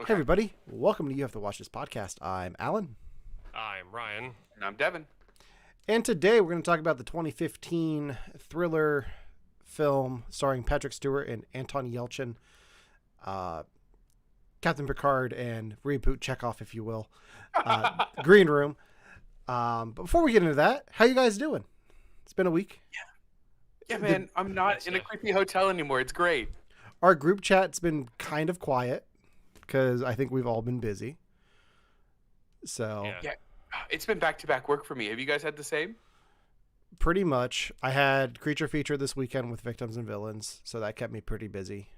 Hey everybody, welcome to You Have to Watch This podcast. I'm Alan. I'm Ryan. And I'm Devin. And today we're going to talk about the 2015 thriller film starring Patrick Stewart and Anton Yelchin, Captain Picard and reboot Chekhov, if you will, Green Room. But before we get into that, how you guys doing? It's been a week. Yeah, man, I'm not in a creepy hotel anymore. It's great. Our group chat's been kind of quiet because I think we've all been busy. So Yeah, it's been back-to-back work for me. Have you guys had the same? pretty much. I had Creature Feature this weekend with Victims and Villains, so that kept me pretty busy.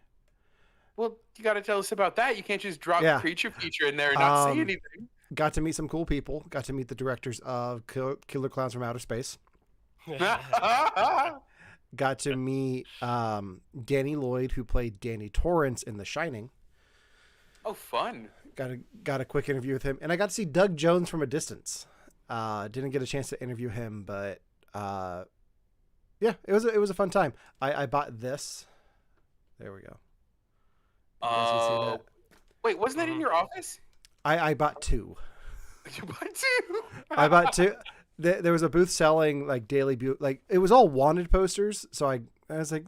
Well, you got to tell us about that. You can't just drop Yeah. Creature Feature in there and not say anything. Got to meet some cool people. Got to meet the directors of Killer Clowns from Outer Space. Got to meet Danny Lloyd, who played Danny Torrance in The Shining. Oh, fun. Got a quick interview with him, and I got to see Doug Jones from a distance. Didn't get a chance to interview him, but yeah, it was a fun time. I bought this. There we go. You guys can see that? Wait, wasn't that in your office? I bought two. You bought two? I bought two. There was a booth selling like Daily like it was all wanted posters. So I was like,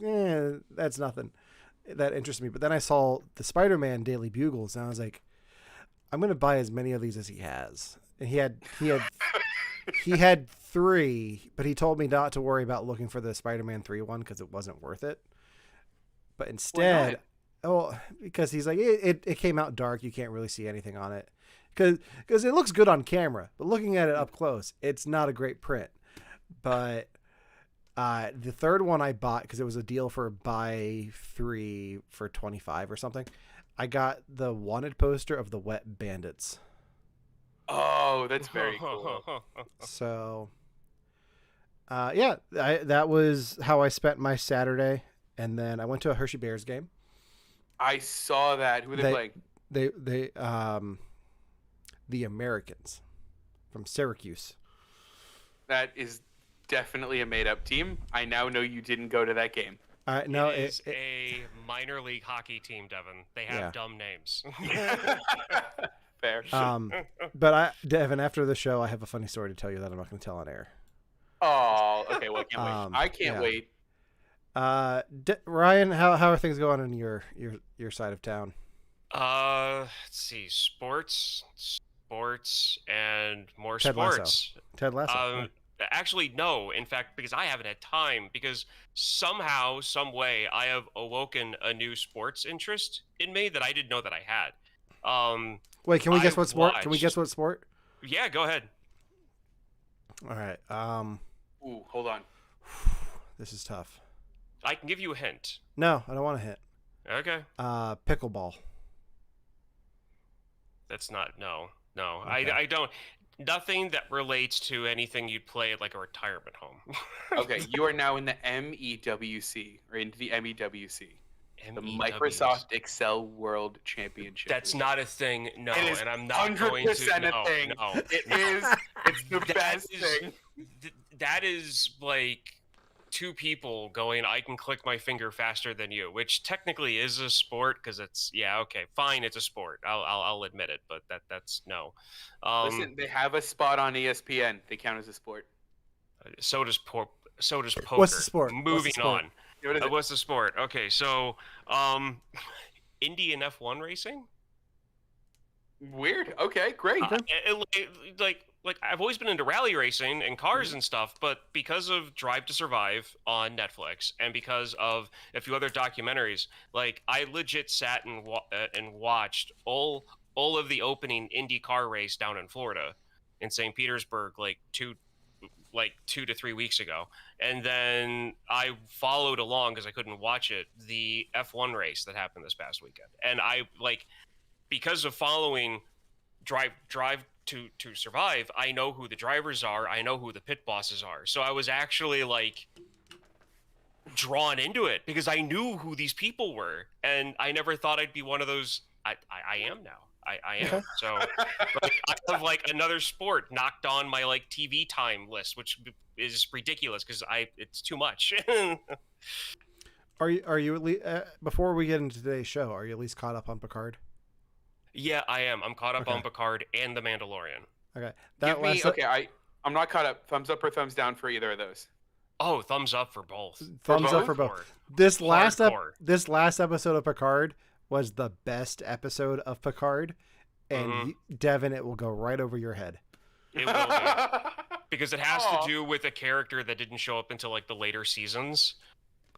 that's nothing that interests me. But then I saw the Spider-Man Daily Bugles, and I was like, I'm gonna buy as many of these as he has. And he had three, but he told me not to worry about looking for the Spider-Man 3 one because it wasn't worth it. But instead, because he's like, it came out dark. You can't really see anything on it. Because it looks good on camera, but looking at it up close, it's not a great print. But the third one I bought because it was a deal for buy 3 for $25 or something. I got the wanted poster of the Wet Bandits. Oh, that's very cool. So, yeah, that was how I spent my Saturday, and then I went to a Hershey Bears game. I saw that. Who are they playing? They the Americans from Syracuse. That is definitely a made-up team. I now know you didn't go to that game. No, it is a minor league hockey team, Devin. They have dumb names. Fair. But Devin, after the show, I have a funny story to tell you that I'm not going to tell on air. Oh, okay. Well, I can't wait. I can't wait. Ryan, how are things going in your side of town? Let's see, sports, and more Ted sports. Ted Lasso. Actually, no. In fact, because I haven't had time, because somehow, some way, I have awoken a new sports interest in me that I didn't know that I had. Wait, can we guess what sport? Can we guess what sport? Yeah, go ahead. All right. Ooh, hold on. This is tough. I can give you a hint. No, I don't want a hint. Okay. Pickleball. That's not, no. Okay. I don't, nothing that relates to anything you'd play at like a retirement home. Okay, you are now in the MEWC, or into the MEWC. The Microsoft Excel World Championship. That's not a thing, no, It is and I'm not going to. 100% a thing. No, It is. It's the best thing. That is like two people going, I can click my finger faster than you, which technically is a sport because it's, fine, it's a sport. I'll admit it, but that's no. Listen, they have a spot on ESPN. They count as a sport. So does poker. What's the sport? Moving on. What is What's the sport? Okay, so Indian F1 racing. Weird. Okay, great. Like I've always been into rally racing and cars and stuff, but because of Drive to Survive on Netflix and because of a few other documentaries, like I legit sat and watched all of the opening Indy car race down in Florida, in St. Petersburg, like 2 to 3 weeks ago, and then I followed along because I couldn't watch it, the F1 race that happened this past weekend, and I because of following Drive to Survive, I know who the drivers are, I know who the pit bosses are, so I was actually like drawn into it because I knew who these people were, and I never thought I'd be one of those. I am now. I am. So I have like another sport knocked on my like TV time list, which is ridiculous because it's too much. Are you at least before we get into today's show? Are you at least caught up on Picard? Yeah, I am. I'm caught up Okay. on Picard and The Mandalorian. Okay. I'm not caught up. Thumbs up or thumbs down for either of those? Oh, thumbs up for both. Thumbs up for both. This last episode of Picard was the best episode of Picard, and Devin, it will go right over your head. It will be. Because it has to do with a character that didn't show up until like the later seasons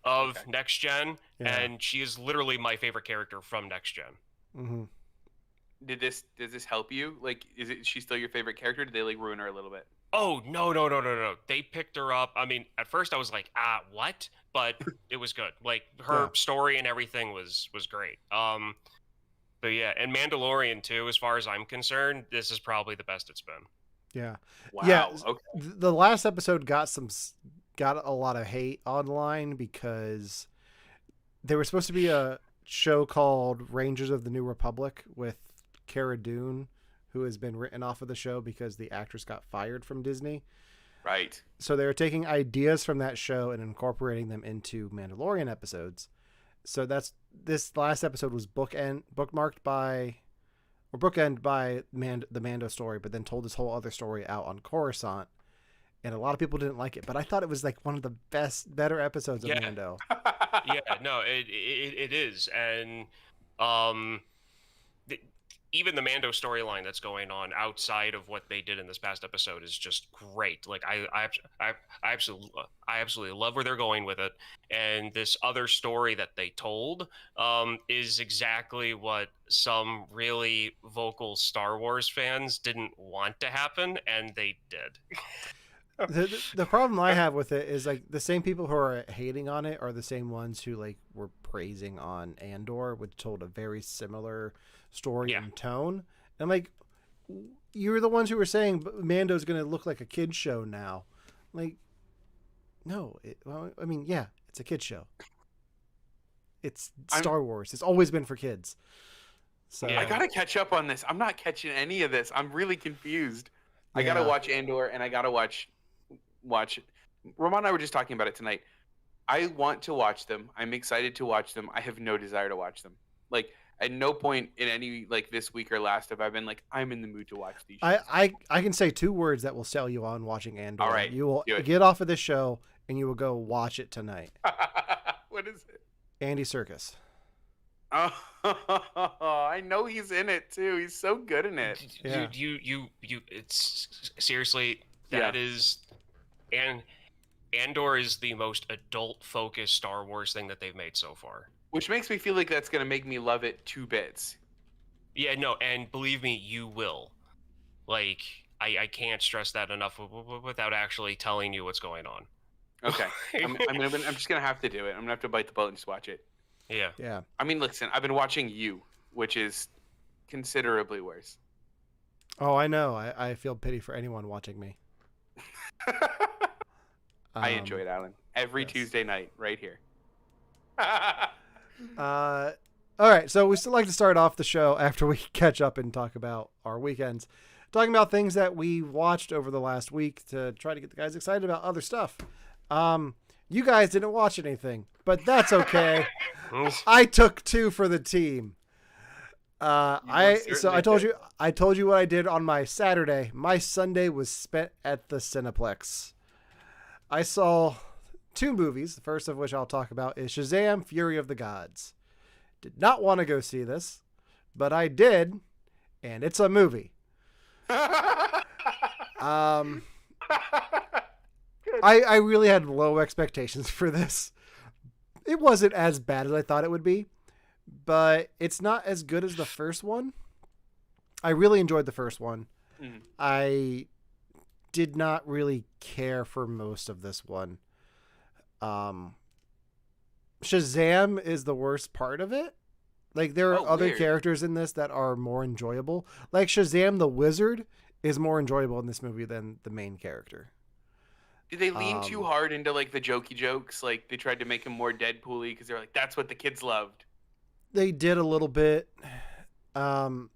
of Next Gen, and she is literally my favorite character from Next Gen. Mm-hmm. Does this help you? Like, is she still your favorite character? Did they like ruin her a little bit? Oh, no. They picked her up. I mean, at first I was like, what? But it was good. Like, her story and everything was great. But yeah, and Mandalorian too, as far as I'm concerned, this is probably the best it's been. Yeah. Wow. Yeah. Okay. The last episode got a lot of hate online because there was supposed to be a show called Rangers of the New Republic with Cara Dune, who has been written off of the show because the actress got fired from Disney. Right. So they were taking ideas from that show and incorporating them into Mandalorian episodes. So this last episode was bookmarked by the Mando story, but then told this whole other story out on Coruscant. And a lot of people didn't like it, but I thought it was like one of the better episodes of Mando. Yeah, no, it is. And even the Mando storyline that's going on outside of what they did in this past episode is just great. Like I absolutely love where they're going with it. And this other story that they told is exactly what some really vocal Star Wars fans didn't want to happen, and they did. The problem I have with it is like the same people who are hating on it are the same ones who like were praising on Andor, which told a very similar story and tone. And I'm like, you're the ones who were saying Mando's going to look like a kid's show now. Like, no, it's a kid's show. It's Star Wars. It's always been for kids. So I gotta catch up on this. I'm not catching any of this. I'm really confused. I gotta watch Andor, and I gotta watch. Ramon and I were just talking about it tonight. I want to watch them. I'm excited to watch them. I have no desire to watch them. Like, at no point in any like this week or last have I been like, I'm in the mood to watch these shows. I can say 2 words that will sell you on watching Andor. All right, you will get off of this show and you will go watch it tonight. What is it? Andy Serkis. Oh, I know he's in it too. He's so good in it. Yeah. You it's seriously that is, and Andor is the most adult-focused Star Wars thing that they've made so far. Which makes me feel like that's going to make me love it 2 bits. Yeah, no, and believe me, you will. Like, I can't stress that enough without actually telling you what's going on. Okay. I'm just going to have to do it. I'm going to have to bite the bullet and just watch it. Yeah. Yeah. I mean, listen, I've been watching You, which is considerably worse. Oh, I know. I feel pity for anyone watching me. I enjoy it, Alan. Every Tuesday night, right here. All right, so we still like to start off the show after we catch up and talk about our weekends, talking about things that we watched over the last week to try to get the guys excited about other stuff. You guys didn't watch anything, but that's okay. I took 2 for the team. I told you what I did on my Saturday. My Sunday was spent at the Cineplex. I saw 2 movies, the first of which I'll talk about is Shazam! Fury of the Gods. Did not want to go see this, but I did, and it's a movie. I really had low expectations for this. It wasn't as bad as I thought it would be, but it's not as good as the first one. I really enjoyed the first one. Mm. I did not really care for most of this one. Shazam is the worst part of it. Like, there are other characters in this that are more enjoyable. Like, Shazam the Wizard is more enjoyable in this movie than the main character. Did they lean too hard into, like, the jokey jokes? Like, they tried to make him more Deadpool-y because they're like, that's what the kids loved. They did a little bit. And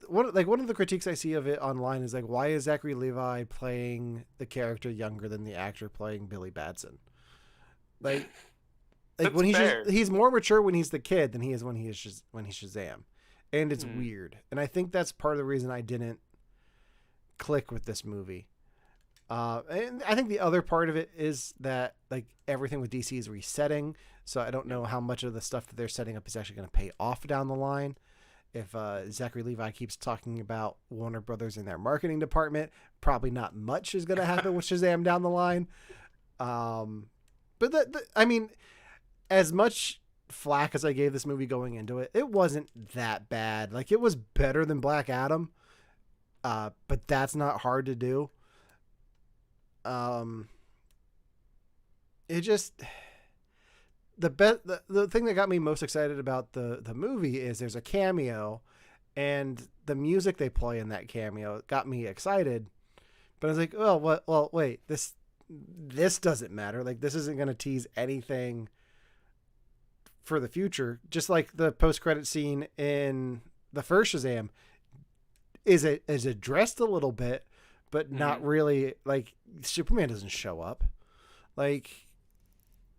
one of the critiques I see of it online is, like, why is Zachary Levi playing the character younger than the actor playing Billy Batson? Like when he's more mature when he's the kid than he is when he's Shazam. and it's weird. And I think that's part of the reason I didn't click with this movie. And I think the other part of it is that like everything with DC is resetting. So I don't know how much of the stuff that they're setting up is actually going to pay off down the line. If Zachary Levi keeps talking about Warner Brothers in their marketing department, probably not much is going to happen with Shazam down the line. But I mean, as much flack as I gave this movie going into it, it wasn't that bad. Like it was better than Black Adam. But that's not hard to do. It just the thing that got me most excited about the movie is there's a cameo, and the music they play in that cameo got me excited. But I was like, oh, what? Well, wait, this doesn't matter. Like this isn't going to tease anything for the future. Just like the post-credit scene in the first Shazam is addressed a little bit, but not really. Like Superman doesn't show up. Like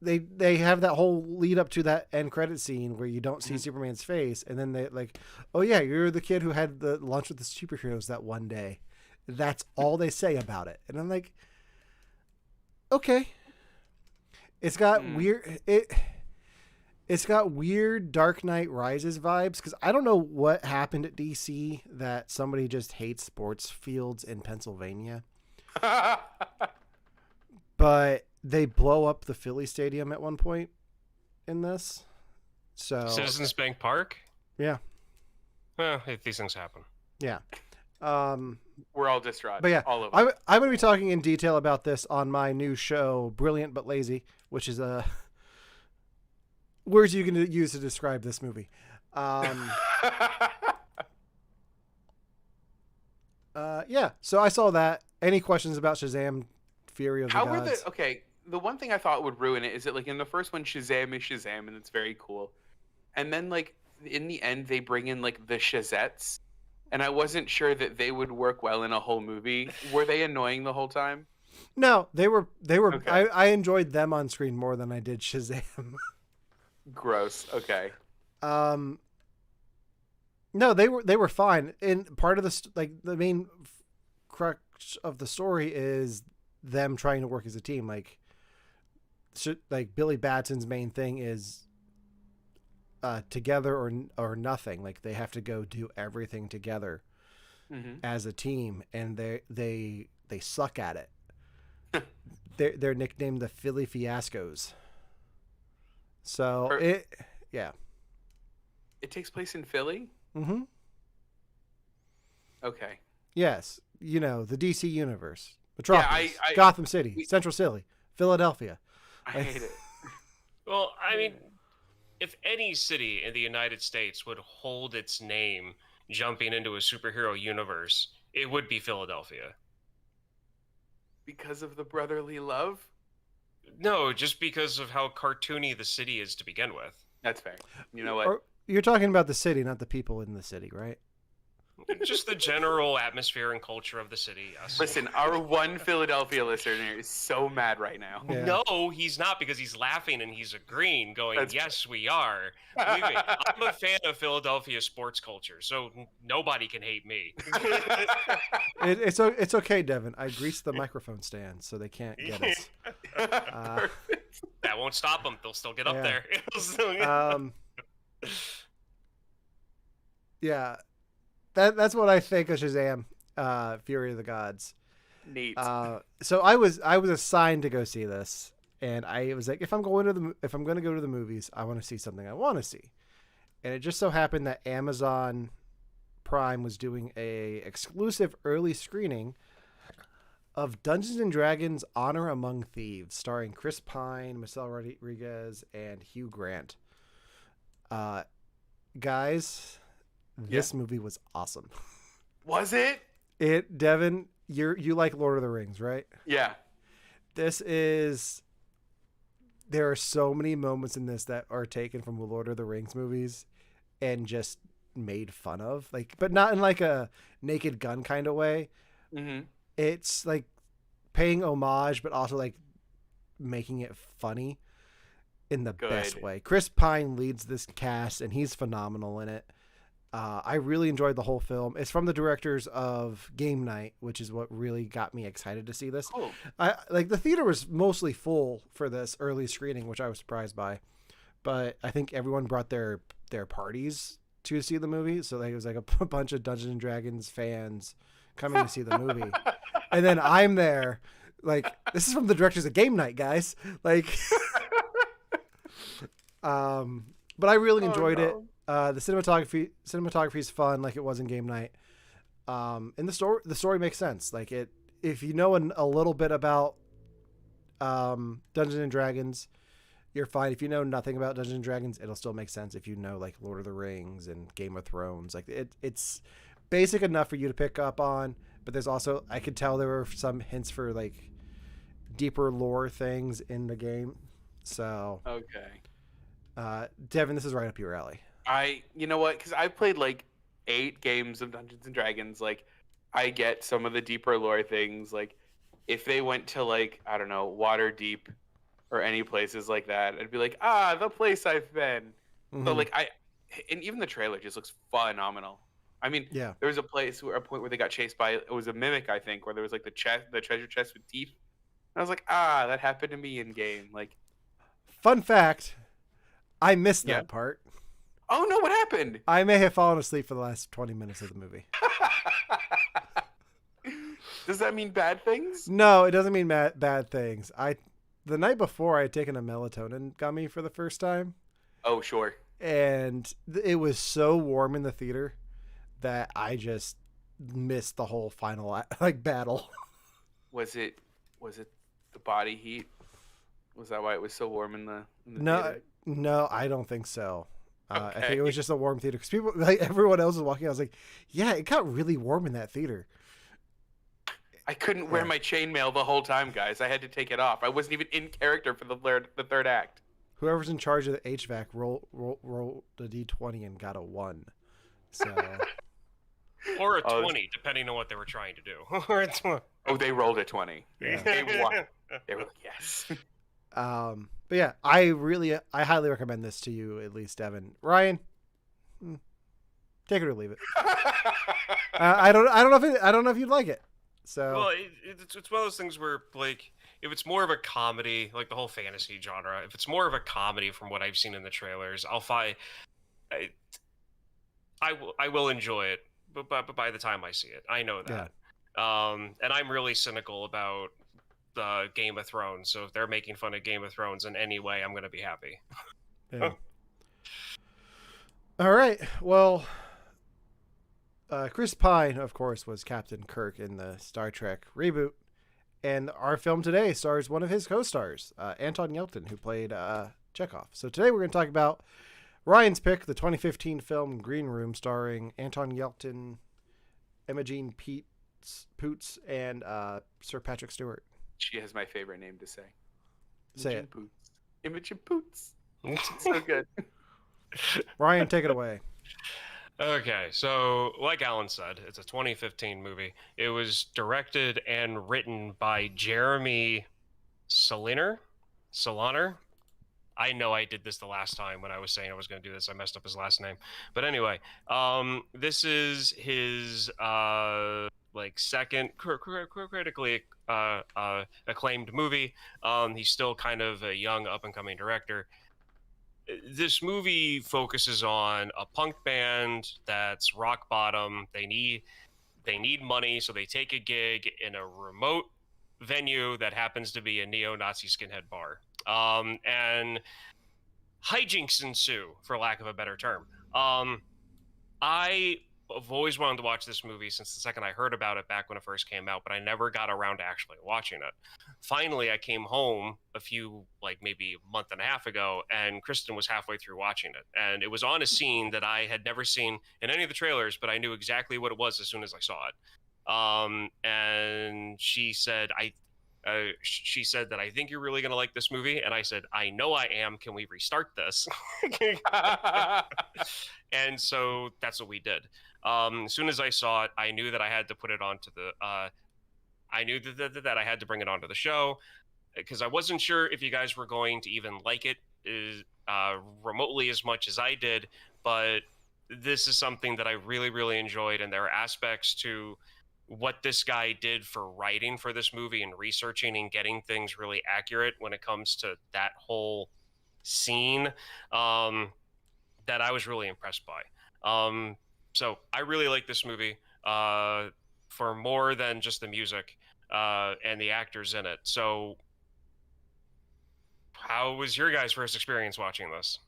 they have that whole lead up to that end credit scene where you don't see Superman's face, and then they like, oh yeah, you're the kid who had the lunch with the superheroes that one day. That's all they say about it, and I'm like, okay. It's got weird. It's got weird Dark Knight Rises vibes, because I don't know what happened at DC that somebody just hates sports fields in Pennsylvania. But they blow up the Philly Stadium at one point in this. So Citizens Bank Park? Yeah. Well, these things happen. Yeah. We're all distraught. But yeah, all of us. I'm going to be talking in detail about this on my new show, Brilliant But Lazy, which is words you can use to describe this movie. Yeah, so I saw that. Any questions about Shazam, Fury of the Gods? Okay, the one thing I thought would ruin it is that like in the first one, Shazam is Shazam, and it's very cool. And then like in the end, they bring in like the Shazettes, and I wasn't sure that they would work well in a whole movie. Were they annoying the whole time? No, they were. Okay. I enjoyed them on screen more than I did Shazam. Gross. Okay. No, they were fine. And part of the main crux of the story is them trying to work as a team. Like Billy Batson's main thing is together or nothing. Like they have to go do everything together as a team, and they suck at it. They're nicknamed the Philly Fiascos. So it takes place in Philly? Mm-hmm. Okay. Yes. You know, the DC universe. Metropolis, I Gotham City, Central City, Philadelphia. I hate it. Well, I mean, if any city in the United States would hold its name jumping into a superhero universe, it would be Philadelphia. Because of the brotherly love? No, just because of how cartoony the city is to begin with. That's fair. You know what? You're talking about the city, not the people in the city, right? Just the general atmosphere and culture of the city, yes. Listen, our one Philadelphia listener is so mad right now. Yeah. No, he's not, because he's laughing and he's agreeing, going, yes, we are. Believe me, I'm a fan of Philadelphia sports culture, so nobody can hate me. It's okay, Devin. I greased the microphone stand so they can't get us. That won't stop them. They'll still get up there. Yeah. That's what I think of Shazam, Fury of the Gods. Neat. So I was assigned to go see this, and I was like, if I'm going to go to the movies, I want to see something I want to see. And it just so happened that Amazon Prime was doing a exclusive early screening of Dungeons and Dragons: Honor Among Thieves, starring Chris Pine, Michelle Rodriguez, and Hugh Grant. Guys, this movie was awesome. Was it? Devin, you like Lord of the Rings, right? Yeah. There are so many moments in this that are taken from the Lord of the Rings movies and just made fun of, like, but not in like a Naked Gun kind of way. Mm-hmm. It's like paying homage, but also like making it funny in the best way. Chris Pine leads this cast, and he's phenomenal in it. I really enjoyed the whole film. It's from the directors of Game Night, which is what really got me excited to see this. Cool. The theater was mostly full for this early screening, which I was surprised by. But I think everyone brought their parties to see the movie, so it was like a bunch of Dungeons and Dragons fans coming to see the movie. And then I'm there, like, this is from the directors of Game Night, guys. Like, but I really enjoyed it. The cinematography is fun, like it was in Game Night. And the story makes sense. Like if you know a little bit about Dungeons and Dragons, you're fine. If you know nothing about Dungeons and Dragons, it'll still make sense. If you know like Lord of the Rings and Game of Thrones, like it's basic enough for you to pick up on. But there's also, I could tell there were some hints for like deeper lore things in the game. So Okay. Devin, this is right up your alley. You know what? Because I've played like 8 games of Dungeons and Dragons. Like, I get some of the deeper lore things. Like, if they went to like, I don't know, Waterdeep or any places like that, I'd be like, the place I've been. Mm-hmm. So like and even the trailer just looks phenomenal. I mean, yeah, there was a point where they got chased by, it was a mimic, I think, where there was like the treasure chest with teeth. And I was like, that happened to me in game. Like, fun fact, I missed that part. Oh no, what happened? I may have fallen asleep for the last 20 minutes of the movie. Does that mean bad things? No, it doesn't mean bad things. The night before, I had taken a melatonin gummy for the first time. Oh, sure. And it was so warm in the theater that I just missed the whole final battle. Was it the body heat? Was that why it was so warm in the theater? No, I don't think so. Okay. I think it was just a warm theater because people, like everyone else was walking. I was like, yeah, it got really warm in that theater. I couldn't wear my chainmail the whole time, guys. I had to take it off. I wasn't even in character for the third act. Whoever's in charge of the HVAC rolled a D20 and got a 1. So. Or a 20, depending on what they were trying to do. Oh, they rolled a 20. Yeah. They won. They were like, yes. But yeah, I highly recommend this to you, at least, Devin. Ryan, take it or leave it. I don't know if you'd like it. So well, it's one of those things where like if it's more of a comedy, like the whole fantasy genre, if it's more of a comedy from what I've seen in the trailers, I will enjoy it. But by the time I see it, I know that. Yeah. And I'm really cynical about the Game of Thrones. So if they're making fun of Game of Thrones in any way, I'm going to be happy. Yeah. All right. Well, Chris Pine, of course, was Captain Kirk in the Star Trek reboot. And our film today stars one of his co-stars, Anton Yelchin, who played Chekhov. So today we're going to talk about Ryan's pick, the 2015 film Green Room, starring Anton Yelchin, Imogen Poots, and Sir Patrick Stewart. She has my favorite name to say. Say it. Poots. Imogen Poots. So good. Ryan, take it away. Okay, so like Alan said, it's a 2015 movie. It was directed and written by Jeremy Saulnier. I know I did this the last time when I was saying I was going to do this. I messed up his last name. But anyway, this is his second critically acclaimed movie. He's still kind of a young up-and-coming director. This movie focuses on a punk band that's rock bottom. They need money, so they take a gig in a remote venue that happens to be a neo-Nazi skinhead bar. And hijinks ensue, for lack of a better term. I've always wanted to watch this movie since the second I heard about it back when it first came out, but I never got around to actually watching it. Finally, I came home maybe a month and a half ago, and Kristen was halfway through watching it. And it was on a scene that I had never seen in any of the trailers, but I knew exactly what it was as soon as I saw it. And she said, that I think you're really going to like this movie. And I said, I know I am. Can we restart this? And so that's what we did. As soon as I saw it, I knew that I had to put it onto the, I knew that I had to bring it onto the show because I wasn't sure if you guys were going to even like it remotely as much as I did. But this is something that I really, really enjoyed, and there are aspects to what this guy did for writing for this movie and researching and getting things really accurate when it comes to that whole scene, that I was really impressed by. So I really like this movie, for more than just the music, and the actors in it. So how was your guys' first experience watching this?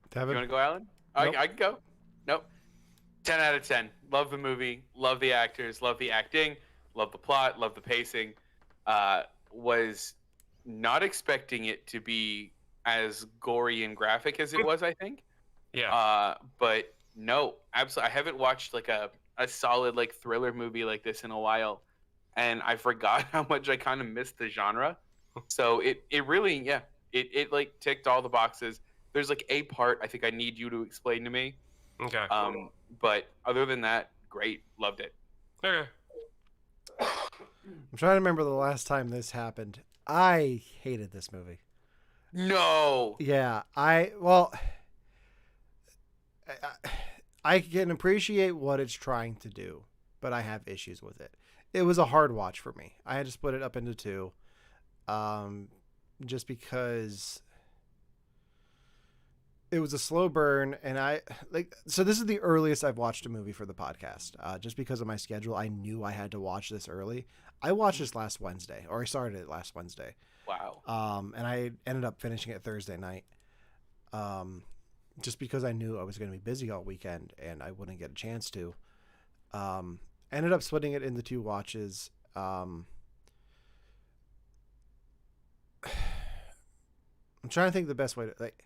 You Devin? want to go, Alan? Nope. I can go. Nope. 10 out of 10. Love the movie. Love the actors. Love the acting. Love the plot. Love the pacing. Was not expecting it to be as gory and graphic as it was, I think. Yeah. But no, absolutely. I haven't watched like a solid like thriller movie like this in a while. And I forgot how much I kind of missed the genre. So it really, yeah, it like ticked all the boxes. There's like a part I think I need you to explain to me. Okay. But other than that, great. Loved it. Okay. I'm trying to remember the last time this happened. I hated this movie. No. Yeah, I can appreciate what it's trying to do, but I have issues with it. It was a hard watch for me. I had to split it up into two, just because it was a slow burn, and so this is the earliest I've watched a movie for the podcast. Just because of my schedule, I knew I had to watch this early. I watched this last Wednesday, or I started it last Wednesday. Wow. And I ended up finishing it Thursday night. Just because I knew I was going to be busy all weekend and I wouldn't get a chance to. Ended up splitting it into two watches. I'm trying to think the best way to like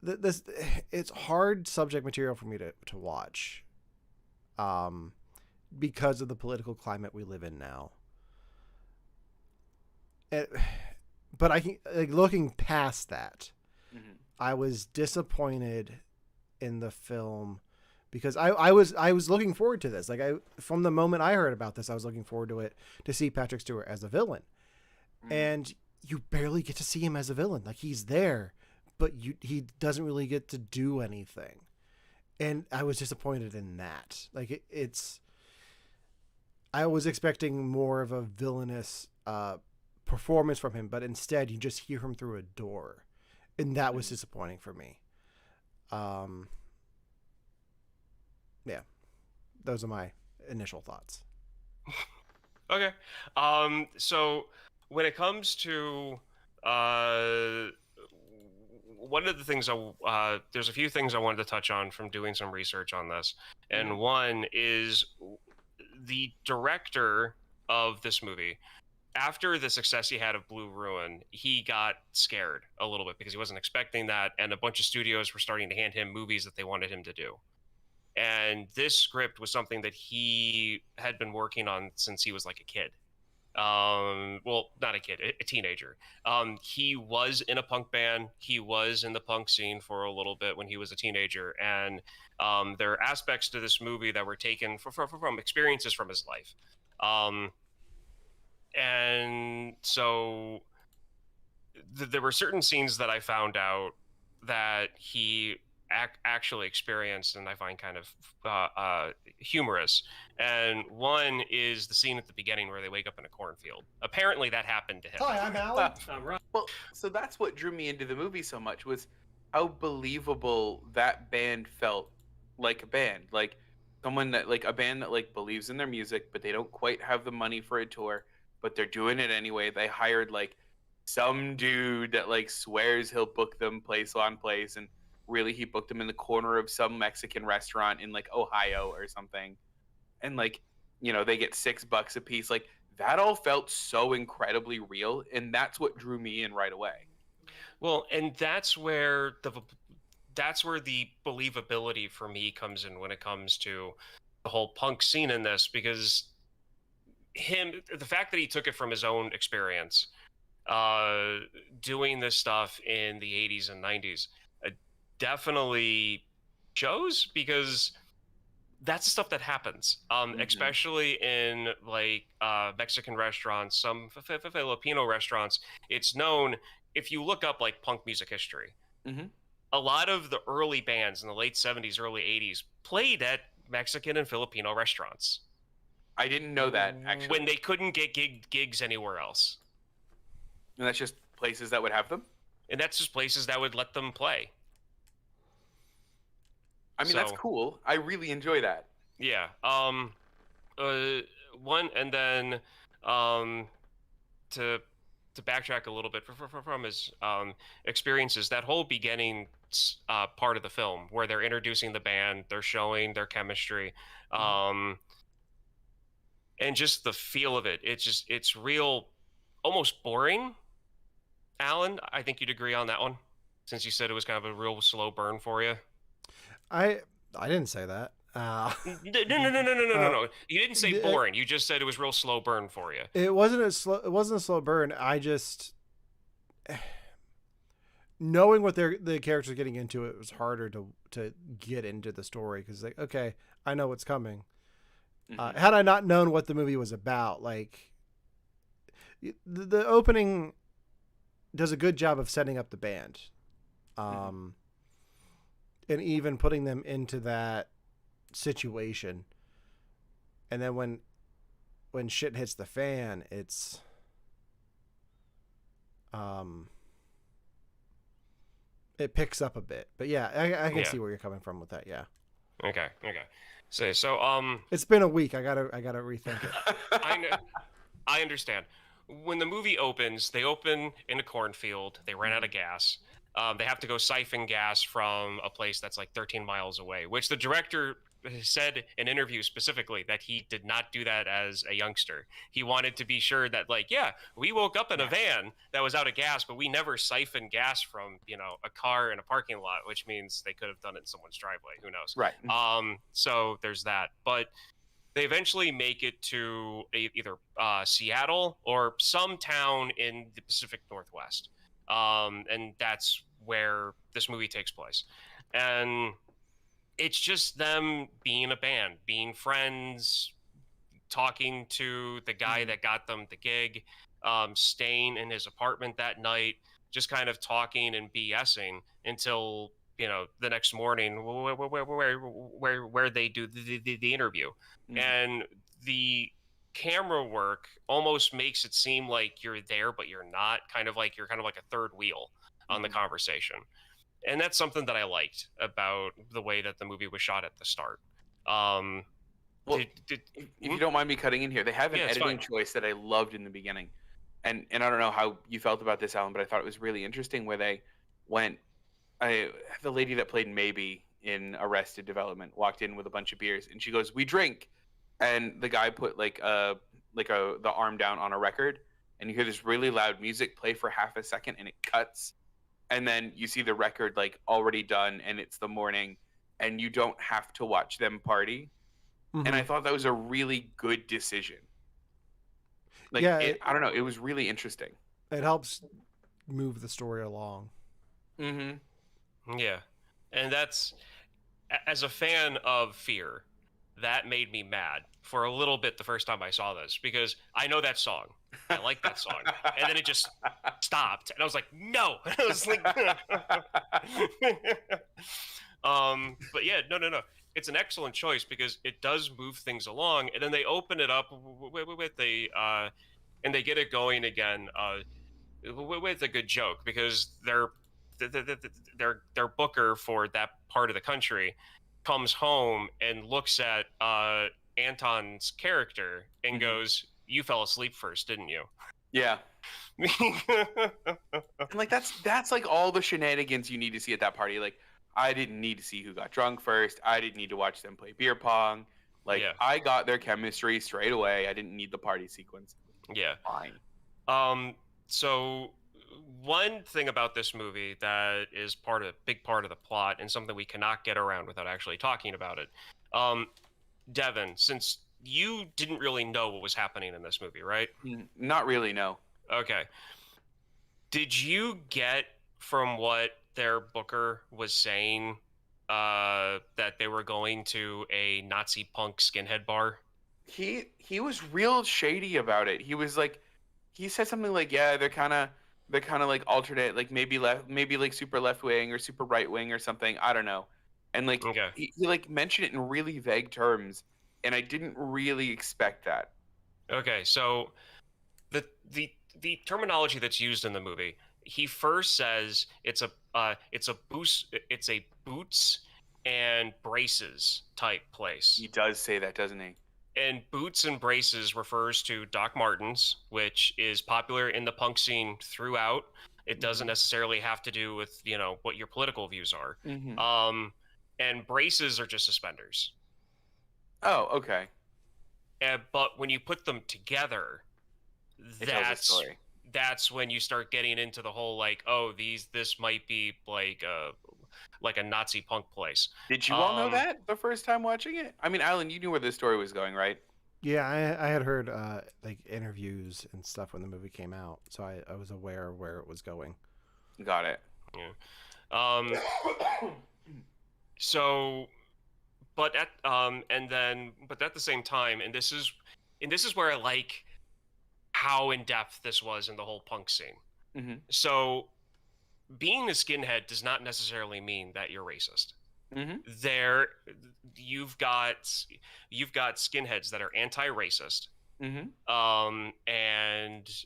this. It's hard subject material for me to watch, because of the political climate we live in now. But I can, like, looking past that, Mm-hmm. I was disappointed in the film because I was looking forward to this. Like, from the moment I heard about this, I was looking forward to it, to see Patrick Stewart as a villain. Mm-hmm. And you barely get to see him as a villain. Like, he's there, but he doesn't really get to do anything. And I was disappointed in that. Like, I was expecting more of a villainous performance from him, but instead you just hear him through a door. And that was disappointing for me. Yeah, those are my initial thoughts. Okay. So when it comes to one of the things there's a few things I wanted to touch on from doing some research on this, and one is the director of this movie. After the success he had of Blue Ruin, he got scared a little bit because he wasn't expecting that, and a bunch of studios were starting to hand him movies that they wanted him to do. And this script was something that he had been working on since he was like a kid. Well, not a kid, a teenager. He was in a punk band. He was in the punk scene for a little bit when he was a teenager. And there are aspects to this movie that were taken from experiences from his life. And so there were certain scenes that I found out that he actually experienced, and I find kind of humorous. And one is the scene at the beginning where they wake up in a cornfield. Apparently that happened to him. Hi, I'm Alan. I'm right. Well, so that's what drew me into the movie so much, was how believable that band felt like a band. Like someone that, like, a band that like believes in their music, but they don't quite have the money for a tour, but they're doing it anyway. They hired like some dude that like swears he'll book them place on place, and really he booked them in the corner of some Mexican restaurant in like Ohio or something. And like, you know, they get $6 a piece. Like, that all felt so incredibly real, and that's what drew me in right away. Well, and that's where the believability for me comes in when it comes to the whole punk scene in this, because the fact that he took it from his own experience, doing this stuff in the 80s and 90s, definitely shows, because that's the stuff that happens, especially in like Mexican restaurants, some Filipino restaurants. It's known, if you look up like punk music history, a lot of the early bands in the late 70s, early 80s played at Mexican and Filipino restaurants I didn't know that, actually. when they couldn't get gigs anywhere else. And that's just places that would have them? And that's just places that would let them play. I mean, that's So- cool. I really enjoy that. Yeah. One, and then to backtrack a little bit from his experiences, that whole beginning part of the film where they're introducing the band, they're showing their chemistry, and just the feel of it. It's real, almost boring. Alan, I think you'd agree on that one, since you said it was kind of a real slow burn for you. I didn't say that. No. You didn't say boring. You just said it was real slow burn for you. It wasn't a slow burn. I just knowing what the characters getting into, it was harder to get into the story because like, okay, I know what's coming. Had I not known what the movie was about, like the opening does a good job of setting up the band, and even putting them into that situation, and then when shit hits the fan, it's it picks up a bit. But yeah, I can see where you're coming from with that. Yeah. Okay. So it's been a week. I gotta rethink it. I understand. When the movie opens, they open in a cornfield. They ran out of gas. They have to go siphon gas from a place that's like 13 miles away, which the director said in interviews specifically that he did not do that as a youngster. He wanted to be sure that, like, yeah, we woke up in a van that was out of gas, but we never siphoned gas from, a car in a parking lot, which means they could have done it in someone's driveway. Who knows? Right. So there's that. But they eventually make it to either Seattle or some town in the Pacific Northwest. And that's where this movie takes place. And it's just them being a band, being friends, talking to the guy that got them the gig, staying in his apartment that night, just kind of talking and BSing until, the next morning where they do the interview. And the camera work almost makes it seem like you're there, but you're not, you're kind of like a third wheel on the conversation. And that's something that I liked about the way that the movie was shot at the start. If you don't mind me cutting in here, they have an editing choice that I loved in the beginning. And I don't know how you felt about this, Alan, but I thought it was really interesting where they went, the lady that played Maybe in Arrested Development walked in with a bunch of beers and she goes, "We drink." And the guy put the arm down on a record and you hear this really loud music play for half a second and it cuts. And then you see the record already done and it's the morning and you don't have to watch them party. And I thought that was a really good decision. I don't know. It was really interesting. It helps move the story along. Yeah. And that's, as a fan of Fear, that made me mad for a little bit the first time I saw this because I know that song. I like that song. And then it just stopped. And I was like, no. I was like, but yeah, no. It's an excellent choice because it does move things along. And then they open it up with and they get it going again with a good joke because their booker for that part of the country comes home and looks at Anton's character and goes, "You fell asleep first, didn't you?" Yeah. And that's like all the shenanigans you need to see at that party. Like, I didn't need to see who got drunk first. I didn't need to watch them play beer pong. I got their chemistry straight away. I didn't need the party sequence. Yeah. Fine. So one thing about this movie that is big part of the plot and something we cannot get around without actually talking about it. Devin, since you didn't really know what was happening in this movie, right? Not really, no. Okay. Did you get from what their booker was saying that they were going to a Nazi punk skinhead bar? He was real shady about it. He was like, he said something like, yeah, they're kind of the kind of like alternate, like maybe left, maybe like super left wing or super right wing or something. I don't know. And like Okay. he like mentioned it in really vague terms, and I didn't really expect that. Okay. So the the terminology that's used in the movie, he first says it's a boots and braces type place. He does say that, doesn't he? And boots and braces refers to Doc Martens, which is popular in the punk scene throughout. It doesn't necessarily have to do with, what your political views are. Mm-hmm. And braces are just suspenders. Oh, okay. But when you put them together, It tells a story. that's when you start getting into the whole like, oh, this might be like a Nazi punk place. Did you all know that the first time watching it? I mean, Alan, you knew where this story was going, right? Yeah, I had heard like interviews and stuff when the movie came out, so I was aware of where it was going. Got it. Yeah. So, but at the same time, and this is where I like how in depth this was in the whole punk scene. Mm-hmm. So, being a skinhead does not necessarily mean that you're racist. Mm-hmm. You've got skinheads that are anti-racist, Mm-hmm. and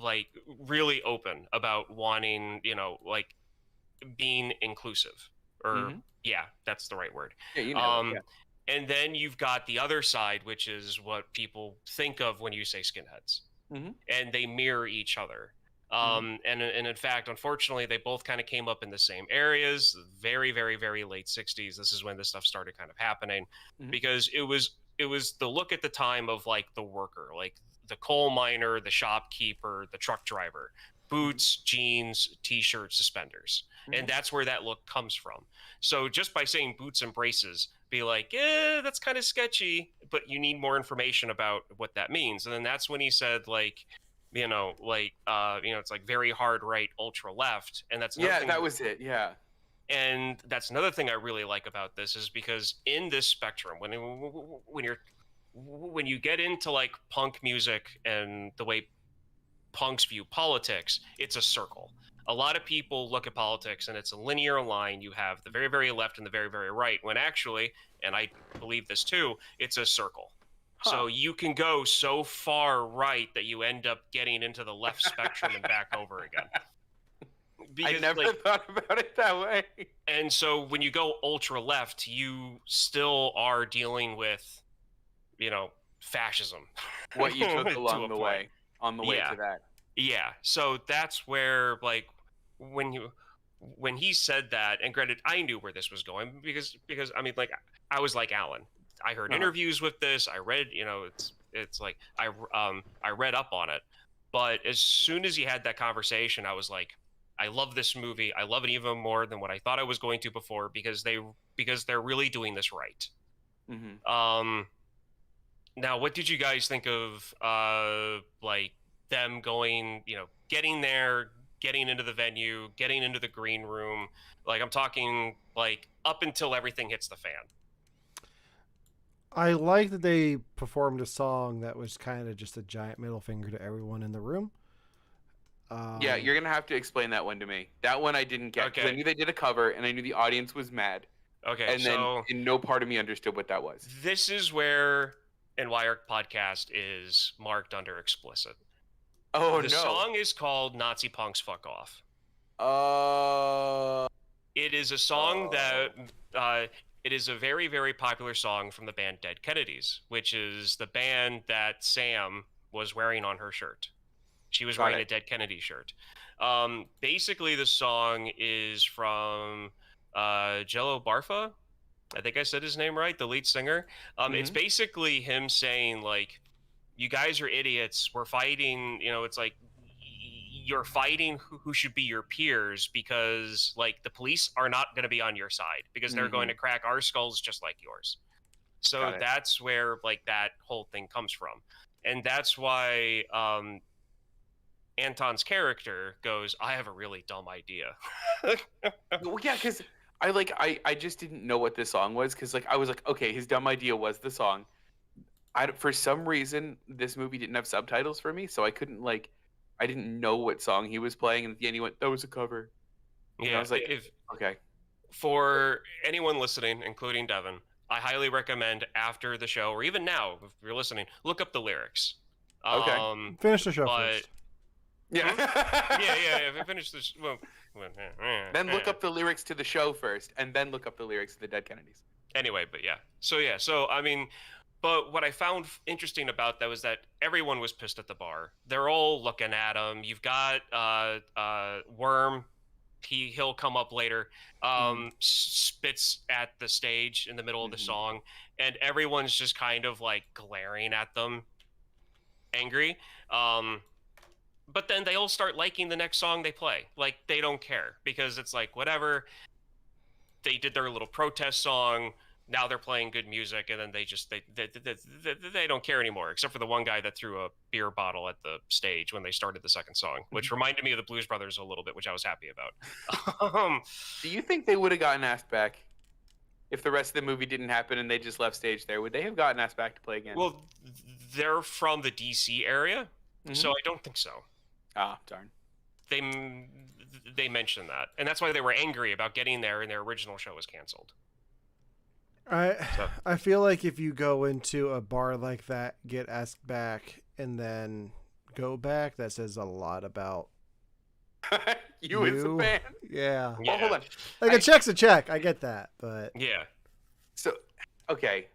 like really open about wanting, like being inclusive, or Mhm. yeah, that's the right word. Yeah, you know. Yeah. And then you've got the other side, which is what people think of when you say skinheads, Mhm. and they mirror each other. And in fact, unfortunately, they both kind of came up in the same areas. Very, very, very late '60s. This is when this stuff started kind of happening, Mhm. because it was the look at the time of like the worker, like the coal miner, the shopkeeper, the truck driver, boots, jeans, t-shirts, suspenders, and that's where that look comes from. So just by saying boots and braces, be like, that's kind of sketchy, but you need more information about what that means. And then that's when he said like, it's like very hard right, ultra left, and that's another Yeah, thing that was it. Yeah. and that's another thing I really like about this, is because in this spectrum, when you get into like punk music and the way punks view politics, it's a circle. A lot of people look at politics and it's a linear line. You have the very, very left and the very, very right, when actually, and I believe this too, it's a circle. Huh. So you can go so far right that you end up getting into the left spectrum and back over again. I never thought about it that way. And so when you go ultra left, you still are dealing with, fascism. What you took To along a the point. way, on the way Yeah. to that. Yeah. So that's where, like, when he said that, and granted, I knew where this was going because I mean, like, I was like Alan. I heard interviews with this. I read, it's like I read up on it. But as soon as he had that conversation, I was like, I love this movie. I love it even more than what I thought I was going to before, because they're really doing this right. Mm-hmm. Now, what did you guys think of like them going, getting there, getting into the venue, getting into the green room? Like, I'm talking like up until everything hits the fan. I like that they performed a song that was kind of just a giant middle finger to everyone in the room. Yeah, you're gonna have to explain that one to me. That one I didn't get, because I knew they did a cover and I knew the audience was mad. Okay, and so then no part of me understood what that was. This is where and why our podcast is marked under explicit. Oh, the song is called Nazi Punks Fuck Off. It is a song that it is a very, very popular song from the band Dead Kennedys, which is the band that Sam was wearing on her shirt. She was wearing a Dead Kennedy shirt. Basically, the song is from Jello Barfa. I think I said his name right, the lead singer. It's basically him saying, like, you guys are idiots. We're fighting, it's like you're fighting who should be your peers, because, like, the police are not going to be on your side because they're going to crack our skulls just like yours. So that's where, like, that whole thing comes from. And that's why Anton's character goes, I have a really dumb idea. Well, yeah, because I just didn't know what this song was, because, like, I was like, okay, his dumb idea was the song. For some reason, this movie didn't have subtitles for me, so I couldn't I didn't know what song he was playing, and at the end he went, "That was a cover." And I was like, if okay. for anyone listening, including Devin, I highly recommend after the show, or even now, if you're listening, look up the lyrics. Okay. Finish the show but first. Yeah. yeah. If I finish this, Then look up the lyrics to the show first, and then look up the lyrics to the Dead Kennedys. Anyway, but yeah. So I mean, but what I found interesting about that was that everyone was pissed at the bar. They're all looking at him. You've got Worm. He'll come up later. Spits at the stage in the middle of the song, and everyone's just kind of like glaring at them, angry. But then they all start liking the next song they play. Like, they don't care, because it's like, whatever. They did their little protest song. Now they're playing good music, and then they don't care anymore, except for the one guy that threw a beer bottle at the stage when they started the second song, which reminded me of the Blues Brothers a little bit, which I was happy about. Do you think they would have gotten asked back if the rest of the movie didn't happen and they just left stage there? Would they have gotten asked back to play again? Well, they're from the DC area, so I don't think so. Ah, darn. They mentioned that, and that's why they were angry about getting there, and their original show was canceled. I feel like if you go into a bar like that, get asked back, and then go back, that says a lot about you as a fan. Yeah. Well, hold on. Like, a check's a check. I get that, but yeah. So, okay.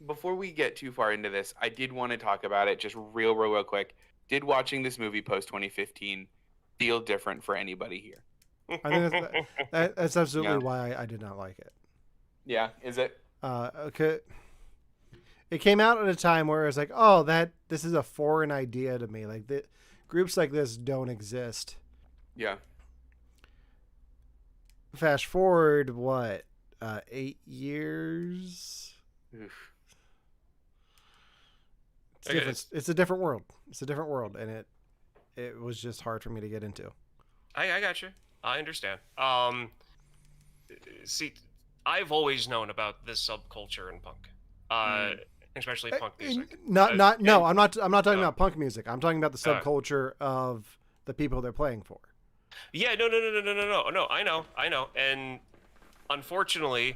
Before we get too far into this, I did want to talk about it just real quick. Did watching this movie post 2015 feel different for anybody here? I think that's absolutely why I did not like it. Yeah, is it? Okay. It came out at a time where it was like, oh, this is a foreign idea to me. Like, groups like this don't exist. Yeah. Fast forward, 8 years? Oof. It's a different world. It's a different world, and it was just hard for me to get into. I got you. I understand. See, I've always known about this subculture in punk, especially punk music. I'm not talking about punk music. I'm talking about the subculture of the people they're playing for. Yeah, no. I know. And unfortunately,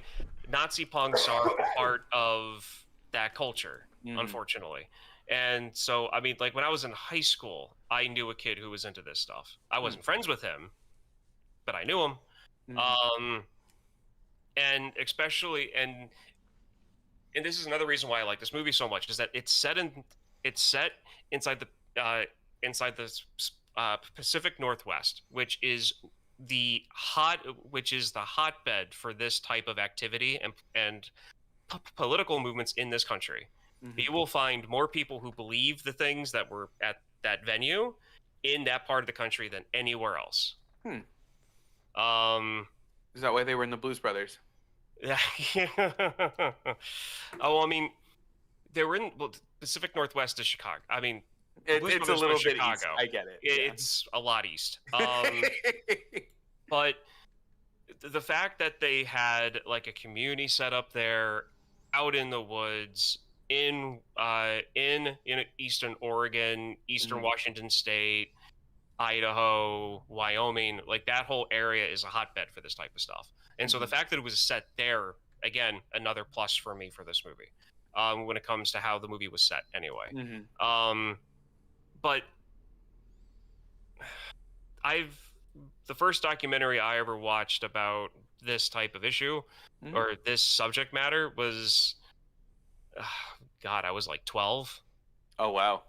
Nazi punks are part of that culture. Unfortunately. And so, I mean, like, when I was in high school, I knew a kid who was into this stuff. I wasn't friends with him, but I knew him. And especially, and this is another reason why I like this movie so much, is that it's set inside the Pacific Northwest, which is the hotbed for this type of activity and political movements in this country. You will find more people who believe the things that were at that venue in that part of the country than anywhere else. Is that why they were in the Blues Brothers? Yeah. Oh, I mean, they were in Pacific Northwest of Chicago. I mean, it's a little bit Chicago. east. I get it. It's a lot east. But the fact that they had like a community set up there, out in the woods, in Eastern Oregon, Eastern Washington State, Idaho, Wyoming, like that whole area is a hotbed for this type of stuff. And so the fact that it was set there, again, another plus for me for this movie, when it comes to how the movie was set anyway. But the first documentary I ever watched about this type of issue or this subject matter was, God, I was like 12. Oh, wow.